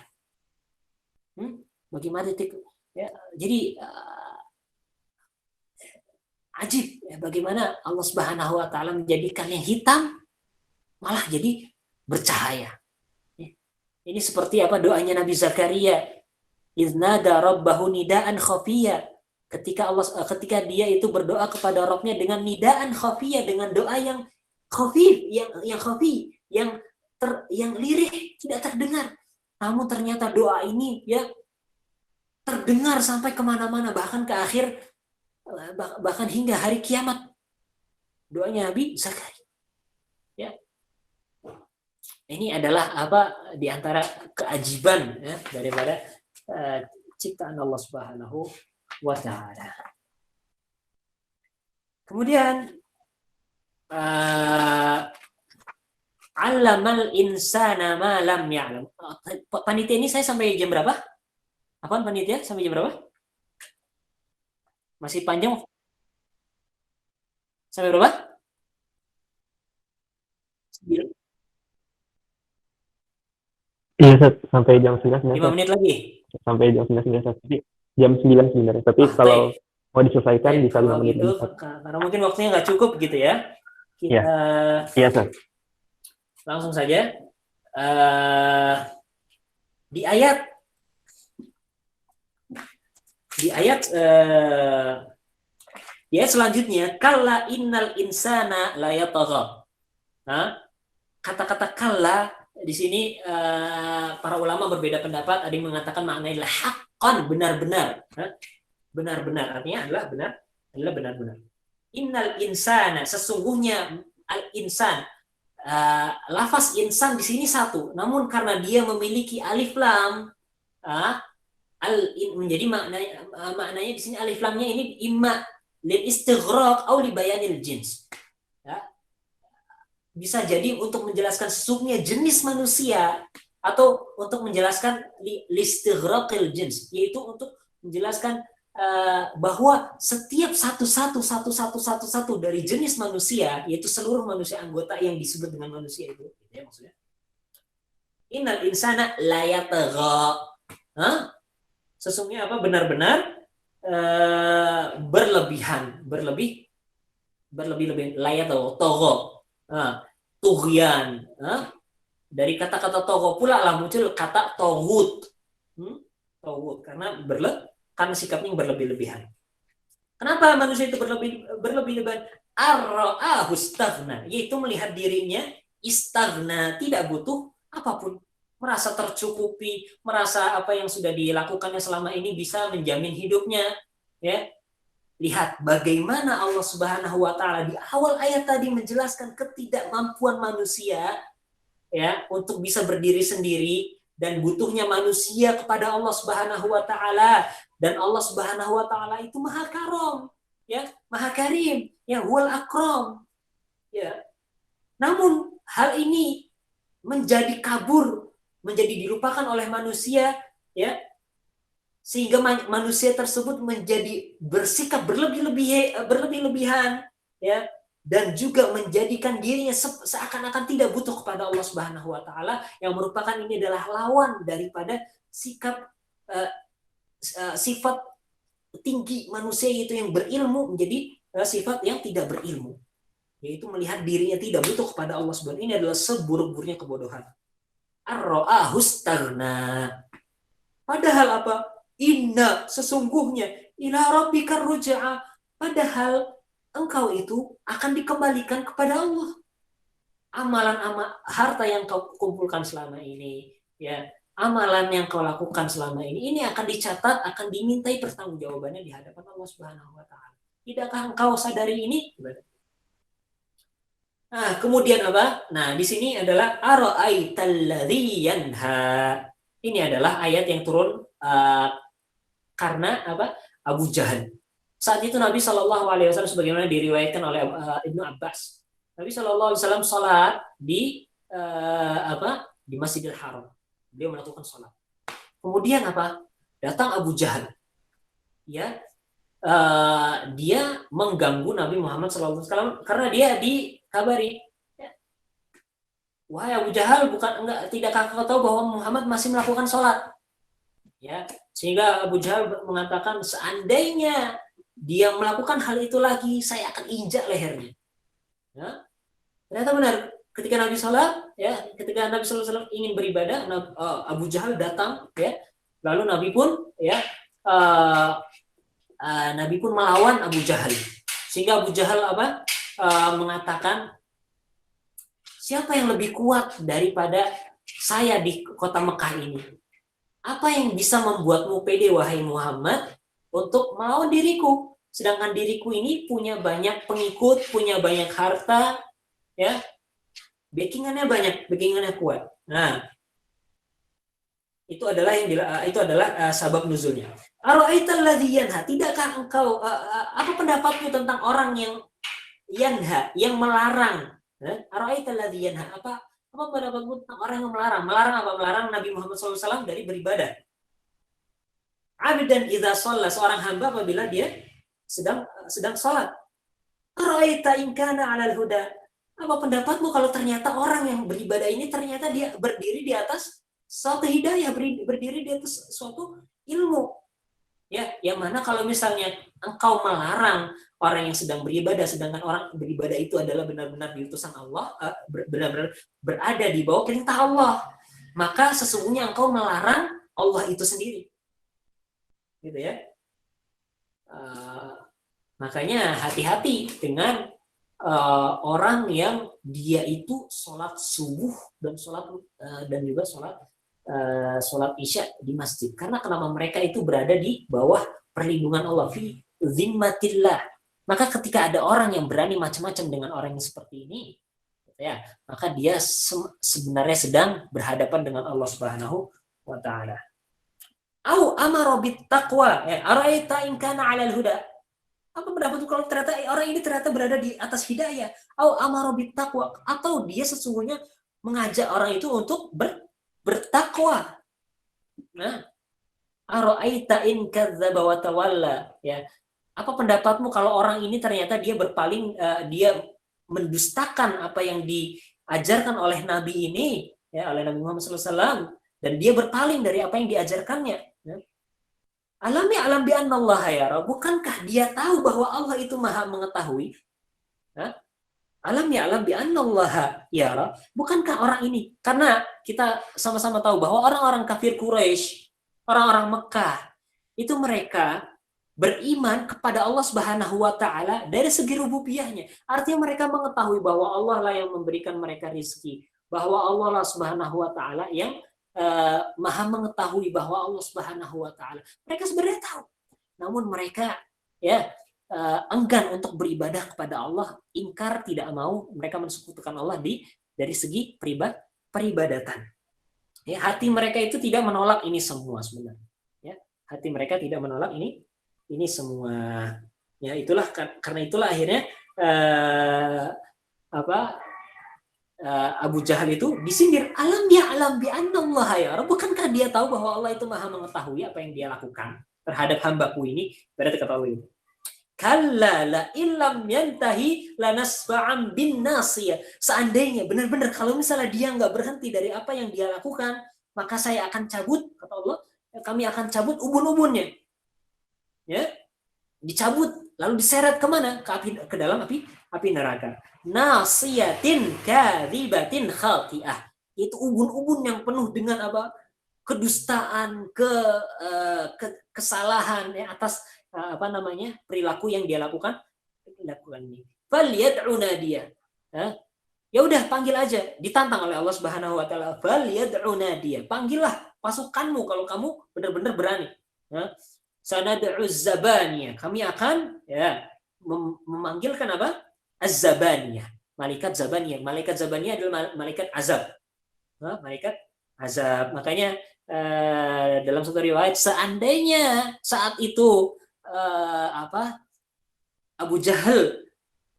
Bagaimana titik, ya, jadi ajib, ya, bagaimana Allah Subhanahu wa taala menjadikan yang hitam malah jadi bercahaya. Ini seperti apa doanya Nabi Zakaria, iznada rabbahu nidaan khafiyya, ketika dia itu berdoa kepada Rabbnya dengan nidaan khafiyya, dengan doa yang khafif, yang khafi, yang lirih, tidak terdengar. Namun ternyata doa ini, ya, terdengar sampai kemana-mana, bahkan ke akhir bahkan hingga hari kiamat. Doanya Nabi Zakaria. Ya. Ini adalah di antara keajiban ya, daripada ciptaan Allah Subhanahu wa taala. Kemudian allamal insana ma lam ya'lam. Panitia ini saya sampai jam berapa? Apaan panitia? Sampai jam berapa? Masih panjang? Sampai berapa? Iya, sampai jam 9 5 menit lagi. Sampai jam 9 tapi jam 9 sebenarnya. Tapi kalau mau diselesaikan bisa 5 menit gitu, karena mungkin waktunya nggak cukup gitu ya. Kita Sir. Langsung saja di ayat selanjutnya, kalla innal insana la yatagha. Kata-kata kalla di sini para ulama berbeda pendapat. Ada yang mengatakan maknanya adalah haqqan, benar-benar. Benar-benar artinya adalah benar-benar. Innal insana, sesungguhnya al-insan. Lafaz insan di sini satu, namun karena dia memiliki alif lam, menjadi maknanya di sini alif lamnya ini imma lil istighraq atau li bayanil jins. Ya. Bisa jadi untuk menjelaskan sesungguhnya jenis manusia atau untuk menjelaskan listighraqil jins, yaitu untuk menjelaskan bahwa setiap satu dari jenis manusia, yaitu seluruh manusia anggota yang disebut dengan manusia itu, gitu ya maksudnya. Innal insana la yatagha. Sesungguhnya benar-benar berlebihan, la yatagha. Tughyan. Dari kata-kata togho pula lah muncul kata toghut. Toghut karena karena sikapnya yang berlebih-lebihan. Kenapa manusia itu berlebih-lebihan? Ar-ra'ahu istaghna, yaitu melihat dirinya istaghna, tidak butuh apapun, merasa tercukupi, merasa apa yang sudah dilakukannya selama ini bisa menjamin hidupnya, ya. Lihat bagaimana Allah Subhanahu wa taala di awal ayat tadi menjelaskan ketidakmampuan manusia ya untuk bisa berdiri sendiri dan butuhnya manusia kepada Allah Subhanahu wa taala. Dan Allah Subhanahu wa taala itu Maha Karom, ya, Maha Karim, ya, Huwal Akram. Ya. Namun hal ini menjadi kabur, menjadi dilupakan oleh manusia, ya. Sehingga manusia tersebut menjadi bersikap berlebih-lebihan, ya, dan juga menjadikan dirinya seakan-akan tidak butuh kepada Allah Subhanahu wa taala, yang merupakan ini adalah lawan daripada sikap sifat tinggi manusia, yaitu yang berilmu, menjadi sifat yang tidak berilmu, yaitu melihat dirinya tidak butuh kepada Allah Subhanahu. Ini adalah seburuk-buruknya kebodohan. Ar-ra'ahu istaghna. Padahal apa? Inna, sesungguhnya, ila rabbika ruj'a, padahal engkau itu akan dikembalikan kepada Allah. Amalan harta yang kau kumpulkan selama ini, ya, amalan yang kau lakukan selama ini akan dicatat, akan dimintai pertanggungjawabannya di hadapan Allah Subhanahu wa taala. Tidakkah engkau sadari ini? Nah, kemudian apa? Nah, di sini adalah ara'aital ladzi yanha. Ini adalah ayat yang turun karena apa? Abu Jahal. Saat itu Nabi SAW sebagaimana diriwayatkan oleh Ibnu Abbas. Nabi SAW salat di di Masjidil Haram. Dia melakukan sholat. Kemudian apa? Datang Abu Jahal. Ya, dia mengganggu Nabi Muhammad SAW karena dia dikabari. Ya. Wahai Abu Jahal, tidakkah kau tahu bahwa Muhammad masih melakukan sholat? Ya, sehingga Abu Jahal mengatakan, seandainya dia melakukan hal itu lagi, saya akan injak lehernya. Ya. Ternyata benar. Ketika Nabi sholat, ya, ketika Nabi SAW ingin beribadah, Abu Jahal datang, ya, lalu Nabi pun, ya, Nabi pun melawan Abu Jahal, sehingga Abu Jahal mengatakan, siapa yang lebih kuat daripada saya di kota Mekah ini? Apa yang bisa membuatmu pede wahai Muhammad untuk melawan diriku? sedangkan diriku ini punya banyak pengikut, punya banyak harta, ya, backingannya banyak, backingannya kuat. Nah, itu adalah sabab nuzulnya. Ara'aital ladzi yanha, tidakkah engkau apa pendapatmu tentang orang yang yanha, yang melarang? Ara'aital ladzi yanha, apa pendapatmu tentang orang yang melarang? Melarang apa? Melarang Nabi Muhammad SAW dari beribadah. Abdan idza shalla, seorang hamba apabila dia sedang salat. Ara'aita in kana 'alal huda, apa pendapatmu kalau ternyata orang yang beribadah ini ternyata dia berdiri di atas suatu hidayah, berdiri di atas suatu ilmu, ya, yang mana kalau misalnya engkau melarang orang yang sedang beribadah, sedangkan orang beribadah itu adalah benar-benar diutusan Allah, benar-benar berada di bawah perintah Allah, maka sesungguhnya engkau melarang Allah itu sendiri, gitu ya. Makanya hati-hati dengan orang yang dia itu sholat subuh dan juga sholat isya di masjid, karena kenapa? Mereka itu berada di bawah perlindungan Allah, fi zimmatillah. Maka ketika ada orang yang berani macam-macam dengan orang yang seperti ini, ya, maka dia sebenarnya sedang berhadapan dengan Allah Subhanahu wa taala. Au amara bit taqwa, araita in kana 'alal huda. Apa pendapatmu kalau ternyata orang ini ternyata berada di atas hidayah? Au amara bit taqwa, atau dia sesungguhnya mengajak orang itu untuk bertakwa. Nah, araita in kadzdzaba wa tawalla, ya. Apa pendapatmu kalau orang ini ternyata dia berpaling, dia mendustakan apa yang diajarkan oleh Nabi ini, ya, oleh Nabi Muhammad SAW, dan dia berpaling dari apa yang diajarkannya. Ya. Alam bi annallaha yara, bukankah dia tahu bahwa Allah itu Maha mengetahui? Hah? Alam bi annallaha yara, bukankah orang ini, karena kita sama-sama tahu bahwa orang-orang kafir Quraisy, orang-orang Mekah, itu mereka beriman kepada Allah Subhanahu wa taala dari segi rububiyahnya. Artinya mereka mengetahui bahwa Allah lah yang memberikan mereka rezeki, bahwa Allah lah Subhanahu wa taala yang Maha mengetahui, bahwa Allah Subhanahu wa taala. Mereka sebenarnya tahu. Namun mereka, ya, enggan untuk beribadah kepada Allah, ingkar, tidak mau, mereka mensekutukan Allah dari segi peribadatan. Ya, hati mereka itu tidak menolak ini semua sebenarnya. Ya, hati mereka tidak menolak ini semua. Ya, karena itulah akhirnya Abu Jahal itu disindir, alam bi annallaha ya, bukankah dia tahu bahwa Allah itu Maha mengetahui apa yang dia lakukan terhadap hambaku ini? Berarti kata Allah itu, kalla la illam yantahi lanasfa'an bin nasiyah. Seandainya benar-benar kalau misalnya dia nggak berhenti dari apa yang dia lakukan, maka saya akan cabut, kata Allah, kami akan cabut ubun-ubunnya. Ya, dicabut lalu diseret kemana? Ke dalam api neraka. Nasiyatin kadzibatin khati'ah. Itu ubun-ubun yang penuh dengan apa? Kedustaan, kesalahan, ya, atas perilaku yang dia lakukan ini. Falyad'u nadiya. Ya udah, panggil aja. Ditantang oleh Allah Subhanahu wa taala. Falyad'u nadiya. Panggillah pasukanmu kalau kamu benar-benar berani. Sanad'u zabaniyah. Kami akan, ya, memanggilkan apa? Az-zabaniyah. Malaikat zabaniyah. Malaikat zabaniyah adalah malaikat azab. Malaikat azab. Makanya dalam satu riwayat, seandainya saat itu Abu Jahal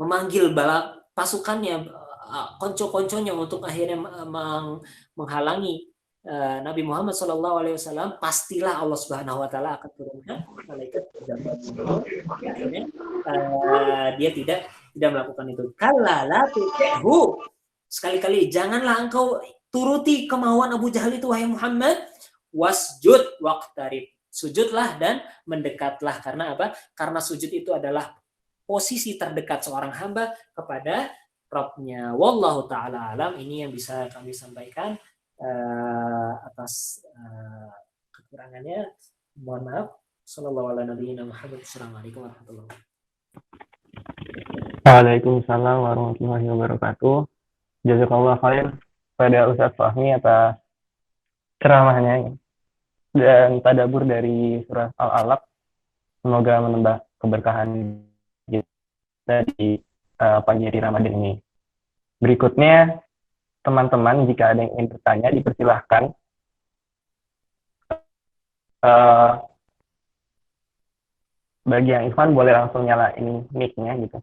memanggil pasukannya, konco-konconya untuk akhirnya menghalangi Nabi Muhammad SAW, pastilah Allah Subhanahu wa taala akan turunkan malaikat akhirnya dia tidak melakukan itu. Kalla la tuti'hu, sekali-kali janganlah engkau turuti kemauan Abu Jahal itu, wahai Muhammad. Wasjud waqtarib, sujudlah dan mendekatlah. Karena apa? Karena sujud itu adalah posisi terdekat seorang hamba kepada Rabbnya. Wallahu ta'ala alam. Ini yang bisa kami sampaikan. Atas kekurangannya mohon maaf. Sallallahu alaihi Muhammad. Assalamualaikum warahmatullahi wabarakatuh. Waalaikumsalam warahmatullahi wabarakatuh. Jazakallah khair pada Ustaz Fahmi atas ceramahnya dan tadabbur dari surah Al-Alaq. Semoga menambah keberkahan kita di pagi hari Ramadan ini. Berikutnya, teman-teman jika ada yang ingin bertanya dipersilahkan. Bagi yang Ikhwan boleh langsung nyalain mic-nya gitu.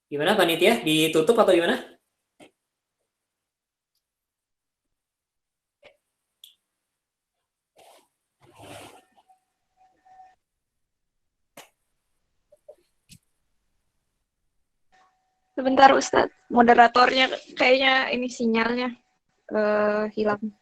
Gimana panitia? Ditutup atau gimana? Sebentar Ustadz, moderatornya kayaknya ini sinyalnya hilang.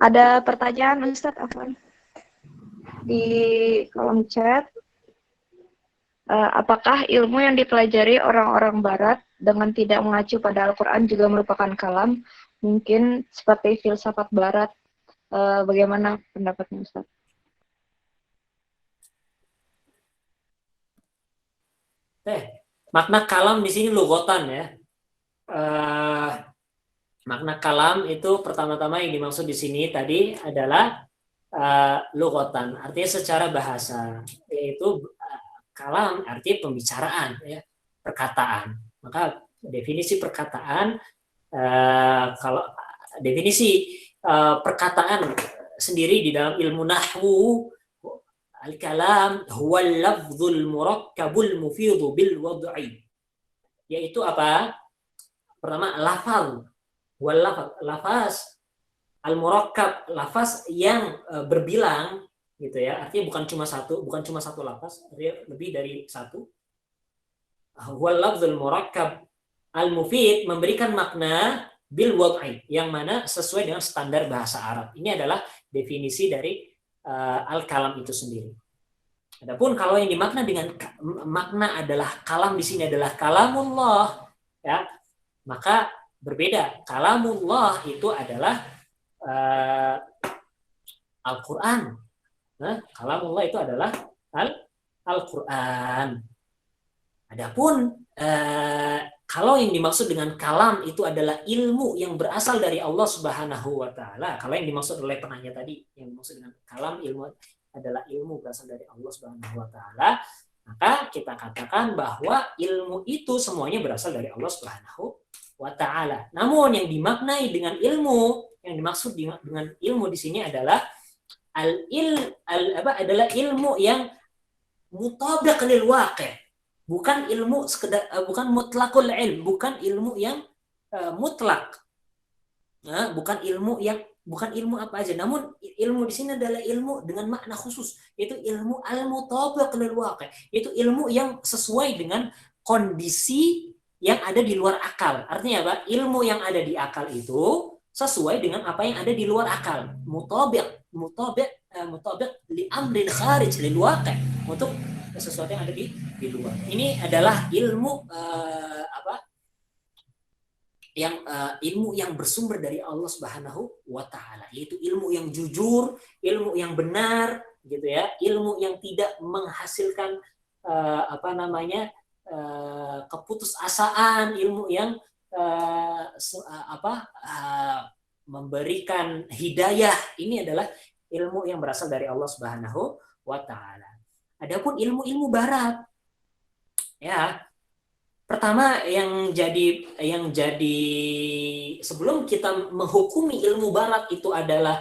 Ada pertanyaan Ustadz Afwan di kolom chat. Apakah ilmu yang dipelajari orang-orang Barat dengan tidak mengacu pada Al-Quran juga merupakan kalam? Mungkin seperti filsafat Barat. Bagaimana pendapatnya Ustadz? Makna kalam di sini lugotan ya. Makna kalam itu pertama-tama yang dimaksud di sini tadi adalah lugotan, artinya secara bahasa, yaitu kalam artinya pembicaraan, ya, perkataan. Maka definisi perkataan, kalau definisi perkataan sendiri di dalam ilmu nahwu, al-kalam huwa al-lafzul murakkabul mufidhu bil wad'i, yaitu apa? Pertama, lafaz, wal lafaz al-murakkab, lafaz yang berbilang gitu ya, artinya bukan cuma satu lafaz, artinya lebih dari satu. Wal lafzul murakkab Al-Mufid memberikan makna bil wad'i, yang mana sesuai dengan standar bahasa Arab. Ini adalah definisi dari al-kalam itu sendiri. Adapun kalau yang dimakna dengan makna adalah kalam di sini adalah kalamullah, ya, maka berbeda. Kalamullah itu adalah Al-Quran. Nah, kalamullah itu adalah Al-Quran. Adapun kalau yang dimaksud dengan kalam itu adalah ilmu yang berasal dari Allah Subhanahu wa taala. Kalau yang dimaksud oleh penanya tadi, yang dimaksud dengan kalam ilmu adalah ilmu berasal dari Allah Subhanahu wa taala, maka kita katakan bahwa ilmu itu semuanya berasal dari Allah Subhanahu wa taala. Namun yang dimaknai dengan ilmu, yang dimaksud dengan ilmu di sini adalah adalah ilmu yang mutabiq lil waqi'. Bukan ilmu sekedar, bukan mutlakul ilm, bukan ilmu yang mutlak, nah, bukan ilmu apa aja. Namun ilmu di sini adalah ilmu dengan makna khusus, yaitu ilmu al-mutabiq lil waqi', yaitu ilmu yang sesuai dengan kondisi yang ada di luar akal. Artinya apa? Ilmu yang ada di akal itu sesuai dengan apa yang ada di luar akal. Mutabiq li amrin kharij lil waqi', untuk sesuatu yang ada di luar. Ini adalah ilmu ilmu yang bersumber dari Allah Subhanahu wa taala, yaitu ilmu yang jujur, ilmu yang benar, gitu ya, ilmu yang tidak menghasilkan keputusasaan, ilmu yang memberikan hidayah. Ini adalah ilmu yang berasal dari Allah Subhanahu wa taala. Adapun ilmu-ilmu barat, ya, pertama yang jadi sebelum kita menghukumi ilmu barat itu adalah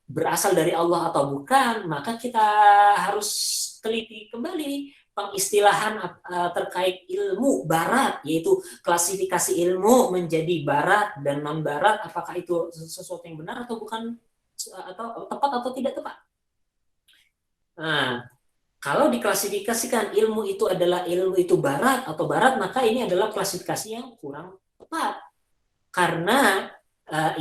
berasal dari Allah atau bukan, maka kita harus teliti kembali pengistilahan terkait ilmu barat, yaitu klasifikasi ilmu menjadi barat dan non barat, apakah itu sesuatu yang benar atau bukan, atau tepat atau tidak tepat. Nah, kalau diklasifikasikan ilmu itu adalah ilmu itu barat atau barat, maka ini adalah klasifikasi yang kurang tepat. Karena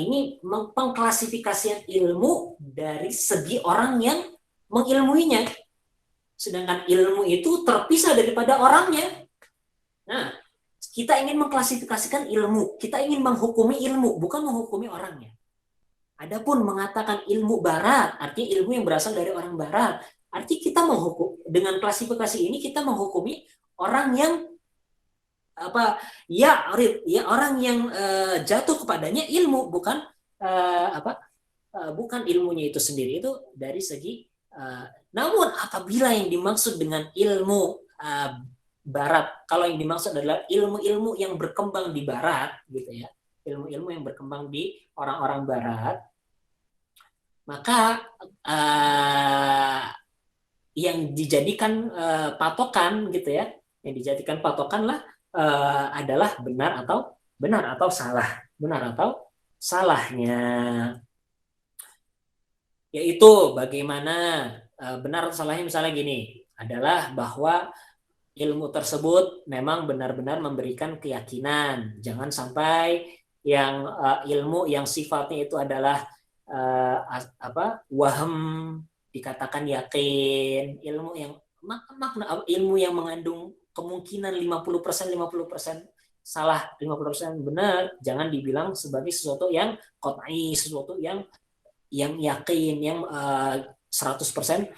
ini pengklasifikasian ilmu dari segi orang yang mengilmuinya. Sedangkan ilmu itu terpisah daripada orangnya. Nah, kita ingin mengklasifikasikan ilmu, kita ingin menghukumi ilmu, bukan menghukumi orangnya. Adapun mengatakan ilmu barat, artinya ilmu yang berasal dari orang barat, arti kita menghukum, dengan klasifikasi ini kita menghukumi orang yang orang yang jatuh kepadanya ilmu, bukan bukan ilmunya itu sendiri, itu dari segi namun apabila yang dimaksud dengan ilmu barat, kalau yang dimaksud adalah ilmu-ilmu yang berkembang di barat, gitu ya, ilmu-ilmu yang berkembang di orang-orang barat, maka yang dijadikan patokan, gitu ya, yang dijadikan patokanlah adalah benar atau salahnya, yaitu bagaimana benar atau salahnya. Misalnya gini, adalah bahwa ilmu tersebut memang benar-benar memberikan keyakinan. Jangan sampai yang ilmu yang sifatnya itu adalah waham dikatakan yakin, ilmu yang makna ilmu yang mengandung kemungkinan 50% salah, 50% benar, jangan dibilang sebagai sesuatu yang qat'i, sesuatu yang yakin, yang 100%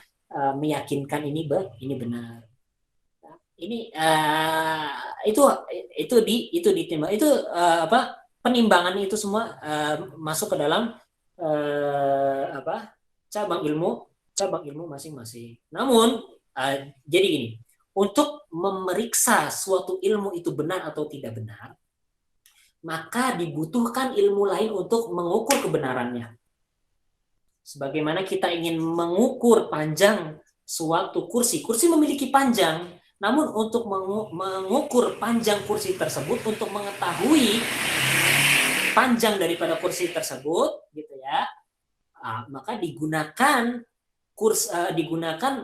meyakinkan ini benar. Ini itu ditimbang, itu penimbangan itu semua masuk ke dalam cabang ilmu masing-masing. Namun jadi gini, untuk memeriksa suatu ilmu itu benar atau tidak benar, maka dibutuhkan ilmu lain untuk mengukur kebenarannya. Sebagaimana kita ingin mengukur panjang suatu kursi memiliki panjang, namun untuk mengukur panjang kursi tersebut, untuk mengetahui panjang daripada kursi tersebut, gitu ya, maka digunakan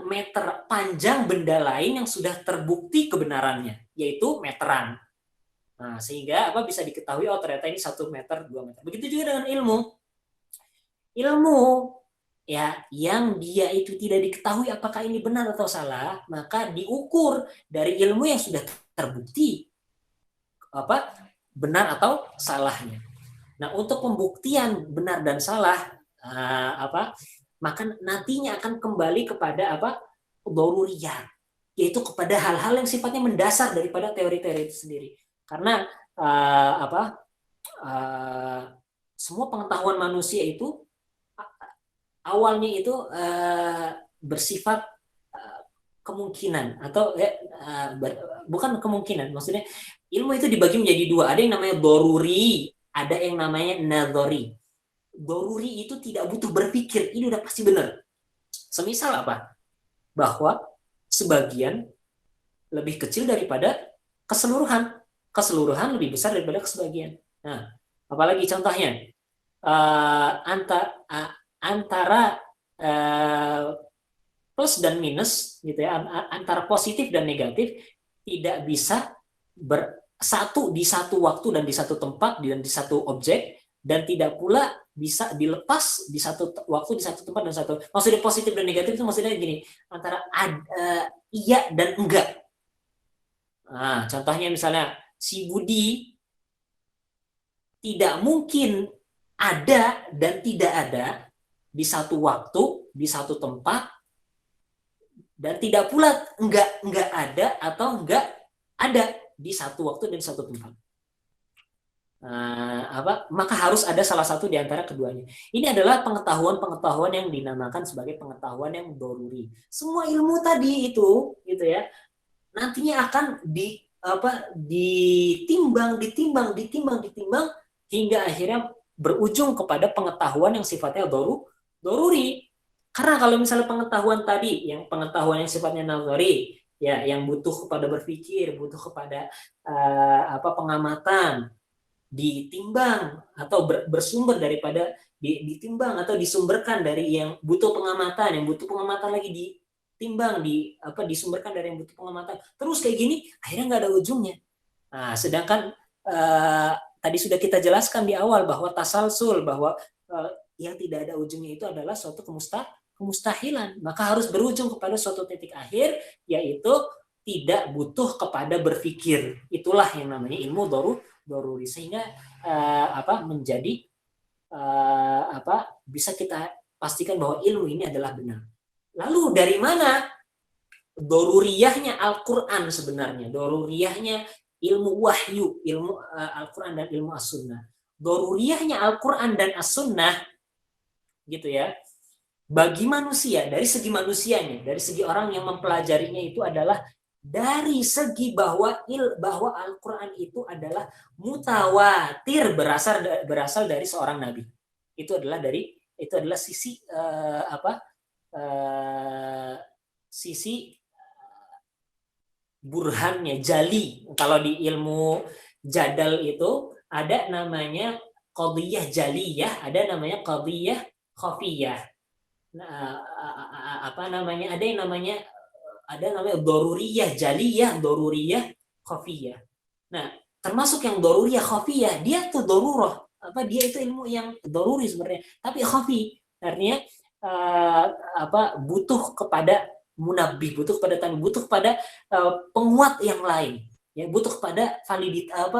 meter panjang benda lain yang sudah terbukti kebenarannya, yaitu meteran. Nah, sehingga apa bisa diketahui oh ternyata ini 1 meter, 2 meter. Begitu juga dengan ilmu. Ilmu ya yang dia itu tidak diketahui apakah ini benar atau salah, maka diukur dari ilmu yang sudah terbukti apa benar atau salahnya. Nah, untuk pembuktian benar dan salah maka nantinya akan kembali kepada daruriyat, yaitu kepada hal-hal yang sifatnya mendasar daripada teori-teori itu sendiri. Karena semua pengetahuan manusia itu awalnya itu bersifat kemungkinan atau bukan kemungkinan, maksudnya ilmu itu dibagi menjadi 2, ada yang namanya doruri, ada yang namanya nadhari. Doruri itu tidak butuh berpikir, ini udah pasti benar. Semisal apa? Bahwa sebagian lebih kecil daripada keseluruhan, keseluruhan lebih besar daripada kesebagian. Nah, apalagi contohnya antara plus dan minus gitu ya, antara positif dan negatif tidak bisa bersatu di satu waktu dan di satu tempat dan di satu objek, dan tidak pula bisa dilepas di satu waktu, di satu tempat dan satu. Maksudnya positif dan negatif itu maksudnya gini, antara iya dan enggak. Nah, contohnya misalnya si Budi tidak mungkin ada dan tidak ada di satu waktu, di satu tempat, dan tidak pula enggak ada atau enggak ada di satu waktu dan satu tempat. Maka harus ada salah satu di antara keduanya. Ini adalah pengetahuan yang dinamakan sebagai pengetahuan yang doruri. Semua ilmu tadi itu, gitu ya, nantinya akan ditimbang hingga akhirnya berujung kepada pengetahuan yang sifatnya doruri. Karena kalau misalnya pengetahuan tadi, yang pengetahuan yang sifatnya nazari, ya, yang butuh kepada berpikir, butuh kepada pengamatan, ditimbang atau bersumber daripada ditimbang atau disumberkan dari yang butuh pengamatan, yang butuh pengamatan lagi ditimbang, disumberkan dari yang butuh pengamatan. Terus kayak gini, akhirnya nggak ada ujungnya. Nah, sedangkan tadi sudah kita jelaskan di awal bahwa tasalsul, bahwa yang tidak ada ujungnya itu adalah suatu kemustahilan, maka harus berujung kepada suatu titik akhir, yaitu tidak butuh kepada berpikir. Itulah yang namanya ilmu doruri, sehingga menjadi bisa kita pastikan bahwa ilmu ini adalah benar. Lalu dari mana doruriyahnya Al-Quran sebenarnya? Doruriyahnya ilmu wahyu, ilmu Al-Quran dan ilmu As-Sunnah. Doruriyahnya Al-Quran dan As-Sunnah, gitu ya, bagi manusia, dari segi manusianya, dari segi orang yang mempelajarinya, itu adalah dari segi bahwa Al-Quran itu adalah mutawatir, berasal dari seorang nabi. Itu adalah sisi sisi burhannya, jali. Kalau di ilmu jadal itu ada namanya qadhiyah jaliyah, ada namanya qadhiyah khafiyah. Ada namanya doruriyah jaliyah, doruriyah khafiyah. Nah, termasuk yang doruriyah khafiyah, dia tuh dorurah, dia itu ilmu yang doruri sebenarnya, tapi khafi, artinya butuh kepada munabbih, butuh kepada tanbih, butuh kepada penguat yang lain, ya, butuh kepada validitas,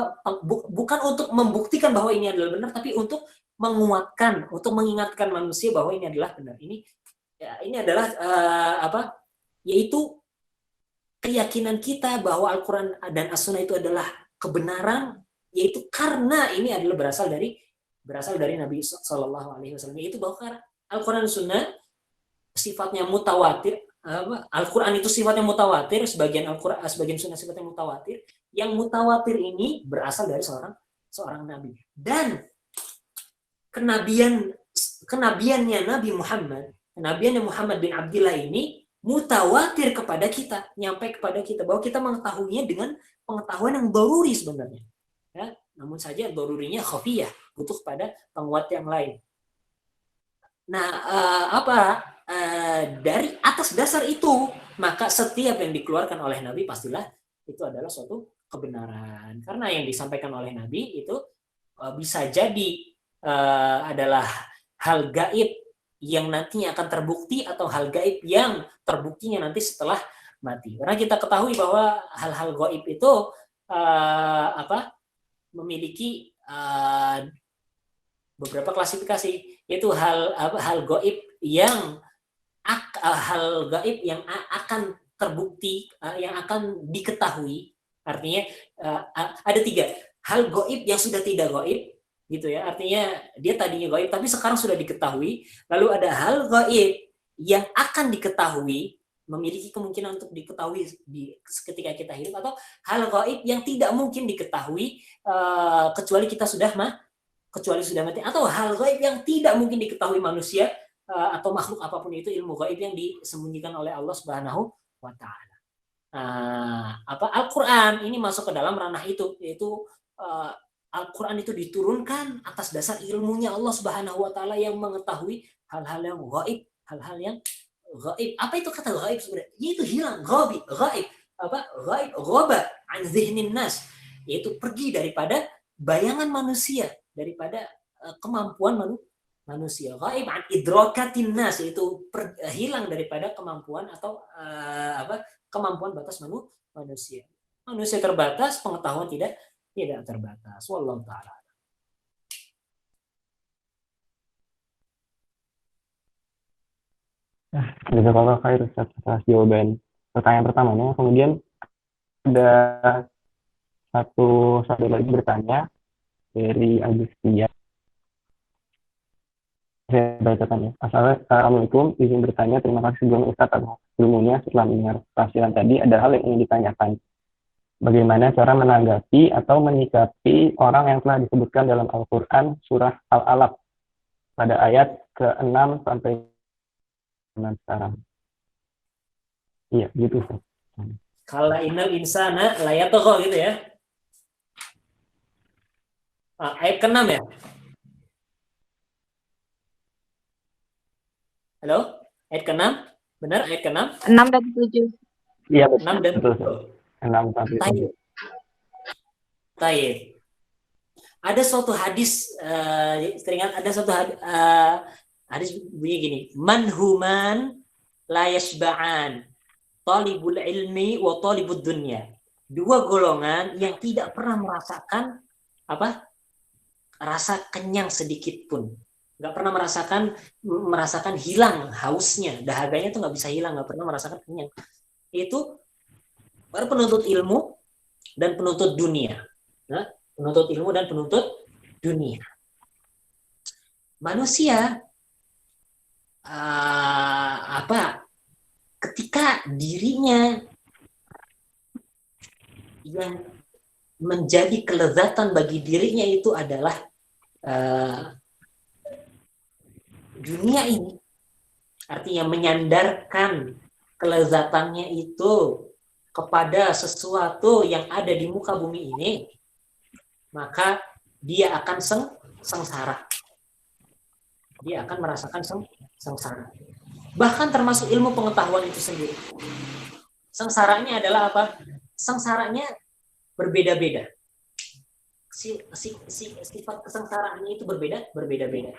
bukan untuk membuktikan bahwa ini adalah benar, tapi untuk menguatkan, untuk mengingatkan manusia bahwa ini adalah benar. Ini adalah yaitu keyakinan kita bahwa Al-Quran dan As-Sunnah itu adalah kebenaran, yaitu karena ini adalah berasal dari Nabi Shallallahu Alaihi Wasallam. Yaitu bahwa Al-Quran dan Sunnah sifatnya mutawatir. Al-Quran itu sifatnya mutawatir, sebagian Al-Quran, sebagian Sunnah sifatnya mutawatir. Yang mutawatir ini berasal dari seorang Nabi, dan kenabiannya Nabi Muhammad, kenabiannya Muhammad bin Abdillah ini mutawatir kepada kita, nyampe kepada kita, bahwa kita mengetahuinya dengan pengetahuan yang doruri sebenarnya. Ya, namun saja dorurinya khafiyah, butuh pada penguat yang lain. Nah, dari atas dasar itu, maka setiap yang dikeluarkan oleh Nabi pastilah itu adalah suatu kebenaran. Karena yang disampaikan oleh Nabi itu bisa jadi adalah hal gaib yang nantinya akan terbukti atau hal gaib yang terbuktinya nanti setelah mati. Karena kita ketahui bahwa hal-hal gaib itu memiliki beberapa klasifikasi, yaitu hal gaib yang akan terbukti, yang akan diketahui. Artinya ada 3 hal gaib yang sudah tidak gaib, gitu ya. Artinya dia tadinya gaib tapi sekarang sudah diketahui. Lalu ada hal gaib yang akan diketahui, memiliki kemungkinan untuk diketahui ketika kita hidup, atau hal gaib yang tidak mungkin diketahui kecuali sudah mati, atau hal gaib yang tidak mungkin diketahui manusia atau makhluk apapun itu, ilmu gaib yang disembunyikan oleh Allah Subhanahu wa taala. Al-Qur'an ini masuk ke dalam ranah itu, yaitu Al-Qur'an itu diturunkan atas dasar ilmunya Allah Subhanahu wa taala yang mengetahui hal-hal yang gaib, hal-hal yang gaib. Apa itu kata gaib sebenarnya? Itu hilang, gaib. Gaib, ghaba an dzihnin nas, yaitu pergi daripada bayangan manusia, daripada kemampuan manusia. Gaib an idrakatin nas, yaitu hilang daripada kemampuan atau kemampuan batas manusia. Manusia terbatas, pengetahuan tidak terbatas. Wallahu taala. Jazakallah khair Ustaz atas jawaban pertanyaan pertamanya. Kemudian ada satu lagi bertanya dari Agustia. Saya bacakan ya. Assalamualaikum, izin bertanya. Terima kasih sebelum Ustaz atas ilmunya. Setelah mendengar tafsiran tadi, ada hal yang ingin ditanyakan. Bagaimana cara menanggapi atau menyikapi orang yang telah disebutkan dalam Al-Quran surah Al-Alaq pada ayat ke-6 sampai 6 sekarang? Iya, gitu Ustaz. Kala innal insana la yatgha, gitu ya. Ayat ke-6 ya? Halo? Ayat ke-6? Benar ayat ke-6? 6 dan 7. Iya, 6 dan 7. 6 sampai 7. Taib. Ada suatu hadis, teringat ada suatu hadis bunyi gini, manhuman la yashba'an, talibul ilmi wa talibud dunya. 2 golongan yang tidak pernah merasakan rasa kenyang sedikit pun. Nggak pernah merasakan hilang hausnya, dahaganya tuh nggak bisa hilang, nggak pernah merasakan kenyang. Itu baru penuntut ilmu dan penuntut dunia. Nah, penuntut ilmu dan penuntut dunia. Manusia ketika dirinya yang menjadi kelezatan bagi dirinya itu adalah dunia ini, artinya menyandarkan kelezatannya itu kepada sesuatu yang ada di muka bumi ini, maka dia akan sengsara. Dia akan merasakan sengsara. Bahkan termasuk ilmu pengetahuan itu sendiri. Sengsaranya adalah apa? Sengsaranya berbeda-beda. Sifat kesengsaraannya itu berbeda-beda.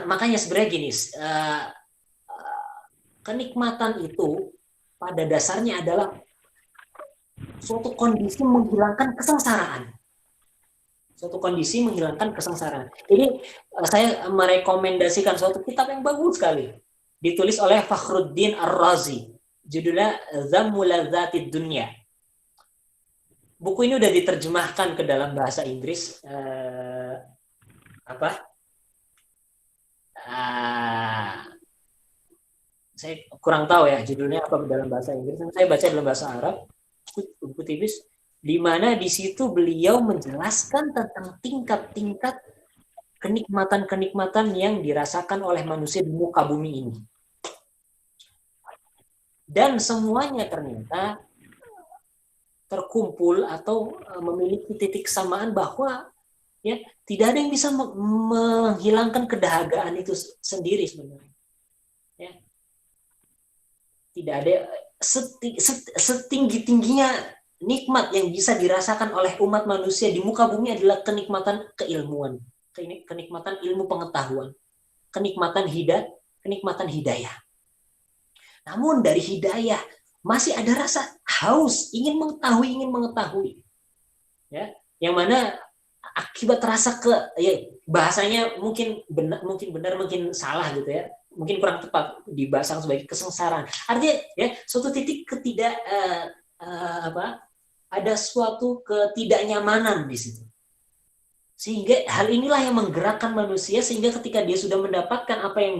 Makanya sebenarnya gini, kenikmatan itu pada dasarnya adalah suatu kondisi menghilangkan kesengsaraan. Jadi saya merekomendasikan suatu kitab yang bagus sekali, ditulis oleh Fakhruddin Ar-Razi, judulnya Zammul Ladzatid Dunya. Buku ini udah diterjemahkan ke dalam bahasa Inggris. Saya kurang tahu ya judulnya apa dalam bahasa Inggris. Saya baca dalam bahasa Arab, buku tipis, di mana di situ beliau menjelaskan tentang tingkat-tingkat kenikmatan-kenikmatan yang dirasakan oleh manusia di muka bumi ini. Dan semuanya ternyata terkumpul atau memiliki titik kesamaan bahwa ya tidak ada yang bisa menghilangkan kedahagaan itu sendiri sebenarnya. Ya. Tidak ada setinggi-tingginya nikmat yang bisa dirasakan oleh umat manusia di muka bumi adalah kenikmatan keilmuan, kenikmatan ilmu pengetahuan, kenikmatan hidayah. Namun dari hidayah masih ada rasa haus, ingin mengetahui. Ya, yang mana akibat rasa bahasanya mungkin benar, mungkin salah gitu ya. Mungkin kurang tepat dibahas sebagai kesengsaraan. Artinya ya suatu titik ada suatu ketidaknyamanan di situ. Sehingga hal inilah yang menggerakkan manusia sehingga ketika dia sudah mendapatkan apa yang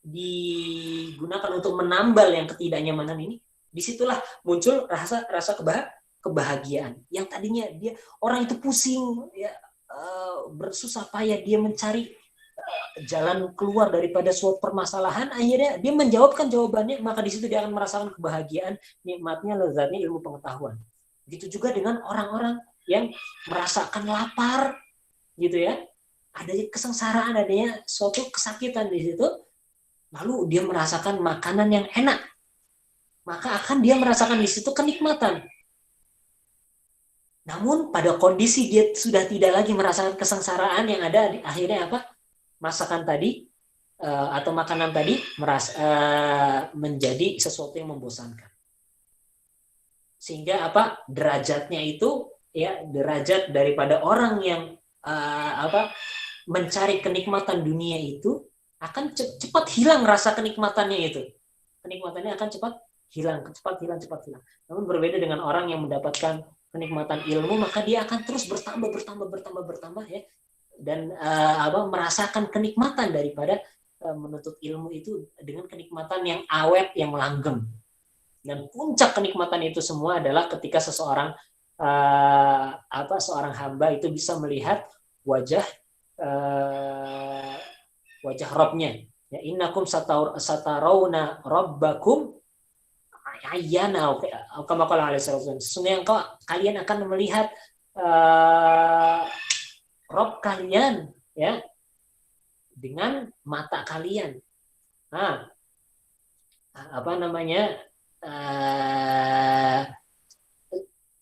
digunakan untuk menambal yang ketidaknyamanan ini, disitulah muncul rasa kebahagiaan. Yang tadinya orang itu pusing ya, bersusah payah dia mencari jalan keluar daripada suatu permasalahan, akhirnya dia menjawabkan jawabannya, maka di situ dia akan merasakan kebahagiaan, nikmatnya, lezatnya ilmu pengetahuan. Begitu juga dengan orang-orang yang merasakan lapar, gitu ya, adanya kesengsaraan, adanya suatu kesakitan di situ, lalu dia merasakan makanan yang enak, maka akan dia merasakan di situ kenikmatan. Namun pada kondisi dia sudah tidak lagi merasakan kesengsaraan yang ada, akhirnya apa? Masakan tadi atau makanan tadi menjadi sesuatu yang membosankan. Sehingga apa? Derajatnya itu ya derajat daripada orang yang mencari kenikmatan dunia itu akan cepat hilang rasa kenikmatannya itu. Kenikmatannya akan cepat hilang. Namun berbeda dengan orang yang mendapatkan kenikmatan ilmu, maka dia akan terus bertambah ya. Dan merasakan kenikmatan daripada menuntut ilmu itu dengan kenikmatan yang awet, yang langgeng. Dan puncak kenikmatan itu semua adalah ketika seorang hamba itu bisa melihat wajah Rabbnya. Ya, innakum satarawna rabbakum ayyana kama qala alaihi wasallam. Sesungguhnya kalian akan melihat Rob kalian ya dengan mata kalian.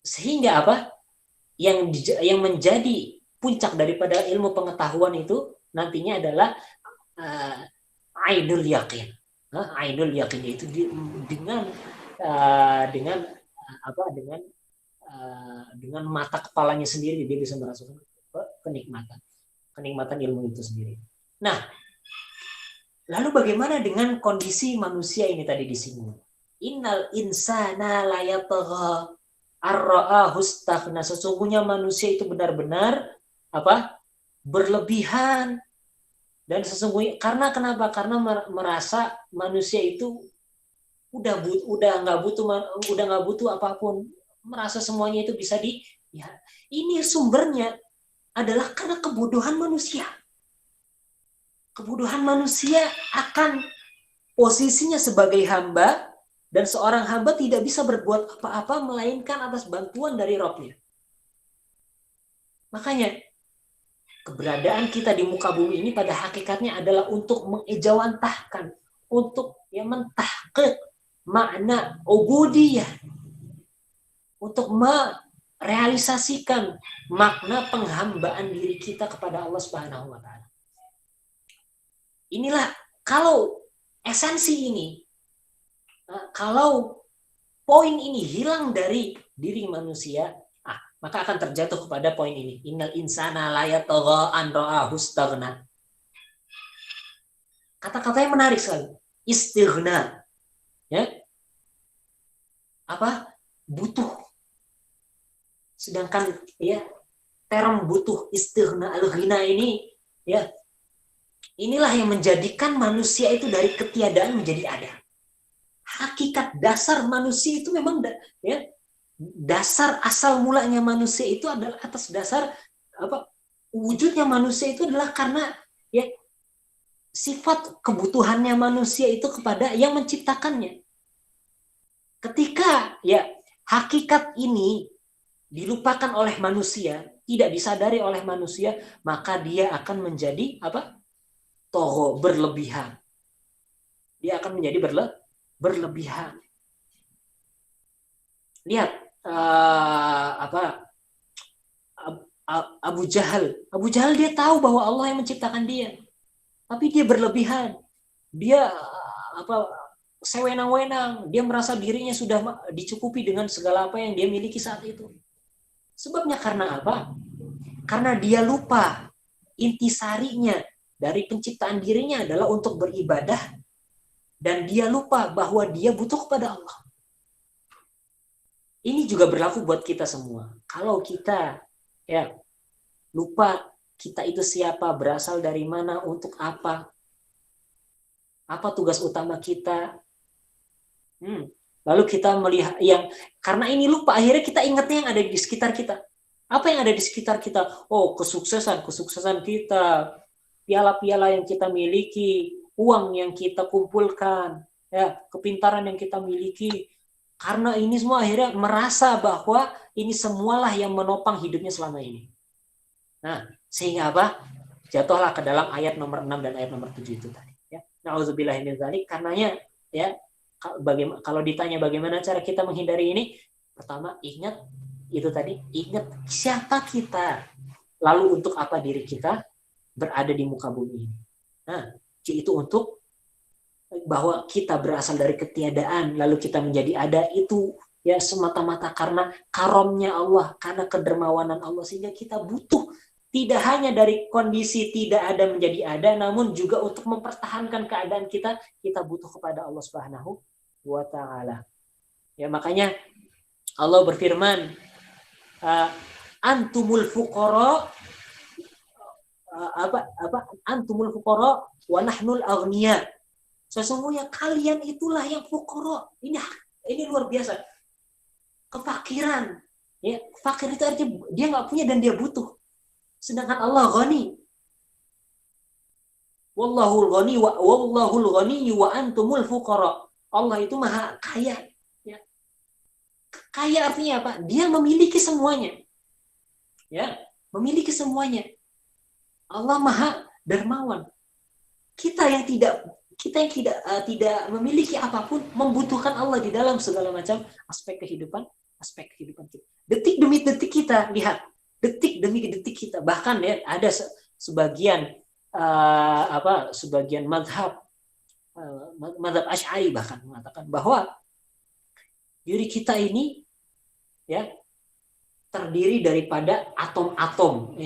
Sehingga apa? Yang menjadi puncak daripada ilmu pengetahuan itu nantinya adalah ainul yakin. Ainul yakin itu dengan mata kepalanya sendiri dia bisa merasakan kenikmatan ilmu itu sendiri. Nah, lalu bagaimana dengan kondisi manusia ini tadi disinggung? Innal insana la yatagha ar-ra'ahu istaghna. Sesungguhnya manusia itu benar-benar berlebihan. Dan sesungguhnya karena kenapa? Karena merasa manusia itu udah nggak butuh apapun, merasa semuanya itu bisa ini sumbernya adalah karena kebodohan manusia. Kebodohan manusia akan posisinya sebagai hamba, dan seorang hamba tidak bisa berbuat apa-apa melainkan atas bantuan dari Rabb-nya. Makanya keberadaan kita di muka bumi ini pada hakikatnya adalah untuk mengejawantahkan, untuk mentahqiq makna ubudiyah, untuk merealisasikan makna penghambaan diri kita kepada Allah Subhanahu wa taala. Inilah kalau esensi ini, kalau poin ini hilang dari diri manusia, maka akan terjatuh kepada poin ini. Innal insana la yatagha an ra'ahu istaghna. Kata-katanya menarik sekali. Istighna. Ya. Butuh. Sedangkan ya term butuh, istighna, al-ghina ini ya inilah yang menjadikan manusia itu dari ketiadaan menjadi ada. Hakikat dasar manusia itu memang dasar asal mulanya manusia itu adalah atas dasar wujudnya manusia itu adalah karena ya sifat kebutuhannya manusia itu kepada yang menciptakannya. Ketika ya hakikat ini dilupakan oleh manusia, tidak disadari oleh manusia, maka dia akan menjadi togo, berlebihan. Dia akan menjadi berlebihan. Lihat apa Abu Jahal. Abu Jahal dia tahu bahwa Allah yang menciptakan dia, tapi dia berlebihan. Dia apa sewenang-wenang. Dia merasa dirinya sudah dicukupi dengan segala apa yang dia miliki saat itu. Sebabnya karena apa? Karena dia lupa intisarinya dari penciptaan dirinya adalah untuk beribadah, dan dia lupa bahwa dia butuh kepada Allah. Ini juga berlaku buat kita semua. Kalau kita lupa kita itu siapa, berasal dari mana, untuk apa tugas utama kita. Lalu kita melihat karena ini lupa, akhirnya kita ingatnya yang ada di sekitar kita. Apa yang ada di sekitar kita? Oh, kesuksesan kita, piala-piala yang kita miliki, uang yang kita kumpulkan, kepintaran yang kita miliki. Karena ini semua akhirnya merasa bahwa ini semualah yang menopang hidupnya selama ini. Nah, sehingga apa? Jatuhlah ke dalam ayat nomor 6 dan ayat nomor 7 itu tadi. Na'udzubillahi min dzalik. Karenanya kalau ditanya bagaimana cara kita menghindari ini, pertama ingat siapa kita, lalu untuk apa diri kita berada di muka bumi ini. Nah, itu untuk bahwa kita berasal dari ketiadaan lalu kita menjadi ada, itu semata-mata karena karomnya Allah, karena kedermawanan Allah, sehingga kita butuh tidak hanya dari kondisi tidak ada menjadi ada, namun juga untuk mempertahankan keadaan kita butuh kepada Allah Subhanahu wa taala. Makanya Allah berfirman, antumul fuqara antumul fuqara wa nahnul aghniya. Sesungguhnya kalian itulah yang fuqara. Ini luar biasa. Kefakiran. Fakir itu artinya dia nggak punya dan dia butuh. Sedangkan Allah ghani. Wallahul ghani wa antumul fuqara. Allah itu maha kaya. Kaya artinya apa? Dia memiliki semuanya. Memiliki semuanya. Allah maha dermawan. Kita yang tidak memiliki apapun membutuhkan Allah di dalam segala macam aspek kehidupan kita. Detik demi detik kita, lihat, detik demi detik kita. Bahkan ada sebagian mazhab Asy'ari bahkan mengatakan bahwa diri kita ini terdiri daripada atom-atom,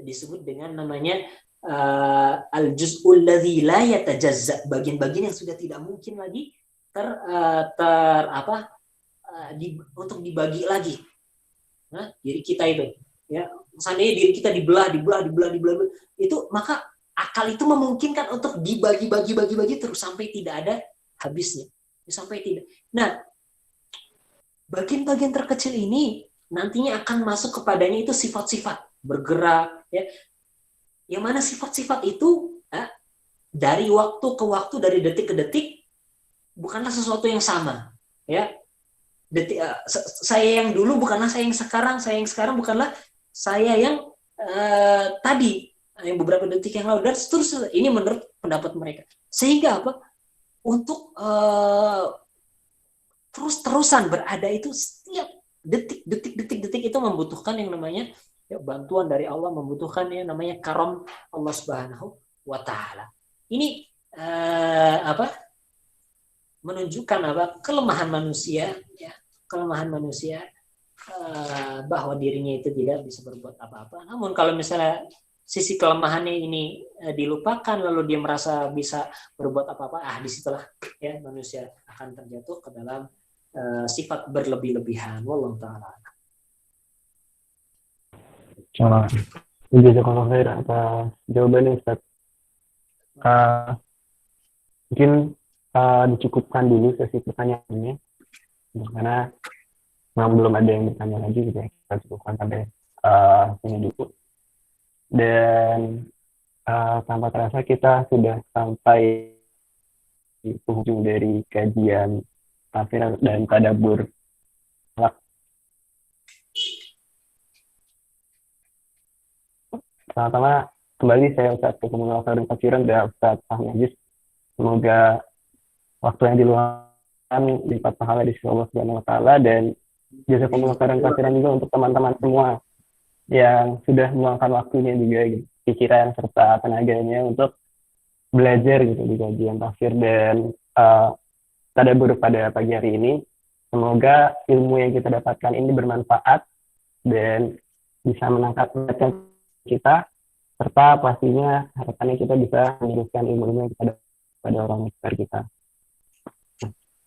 disebut dengan namanya al-juz'ul ladzi la yatajazza, bagian-bagian yang sudah tidak mungkin lagi untuk dibagi lagi. Nah, diri kita itu, seandainya diri kita dibelah, itu maka akal itu memungkinkan untuk dibagi terus sampai tidak ada habisnya, sampai tidak. Nah, bagian-bagian terkecil ini nantinya akan masuk kepadanya itu sifat-sifat bergerak, yang mana sifat-sifat itu dari waktu ke waktu, dari detik ke detik, bukanlah sesuatu yang sama. Saya yang dulu bukanlah saya yang sekarang bukanlah saya yang tadi, yang beberapa detik yang lalu, dan seterusnya. Ini menurut pendapat mereka. Sehingga apa? Untuk terus-terusan berada itu setiap detik itu membutuhkan yang namanya bantuan dari Allah, membutuhkan yang namanya karam Allah Subhanahu wa taala. Ini menunjukkan kelemahan manusia, bahwa dirinya itu tidak bisa berbuat apa-apa. Namun kalau misalnya sisi kelemahannya ini dilupakan, lalu dia merasa bisa berbuat apa-apa, disitulah manusia akan terjatuh ke dalam sifat berlebih-lebihan. Wallahu taala. Jazakallahu khair atas jawabannya, Ustaz. Mungkin dicukupkan dulu sesi pertanyaannya, karena belum ada yang bertanya lagi gitu ya. Kita cukupkan sampai sini dulu. Dan tanpa terasa kita sudah sampai di ujung dari kajian tafsir dan tadabbur. Sama-sama kembali saya Ustaz Kemuliaan dan Katsiran dan Ustaz Fahmi Aziz. Semoga waktu yang diluangkan lipat pahala di sisi Allah Subhanahu wa taala, dan Jazakumullah khairan katsiran juga untuk teman-teman semua yang sudah meluangkan waktunya juga gitu, pikiran serta tenaganya untuk belajar gitu di kajian tafsir dan tadabbur pada pagi hari ini. Semoga ilmu yang kita dapatkan ini bermanfaat dan bisa meningkatkan kita, serta pastinya harapannya kita bisa meneruskan ilmu-ilmu yang kita dapat pada orang sekitar kita.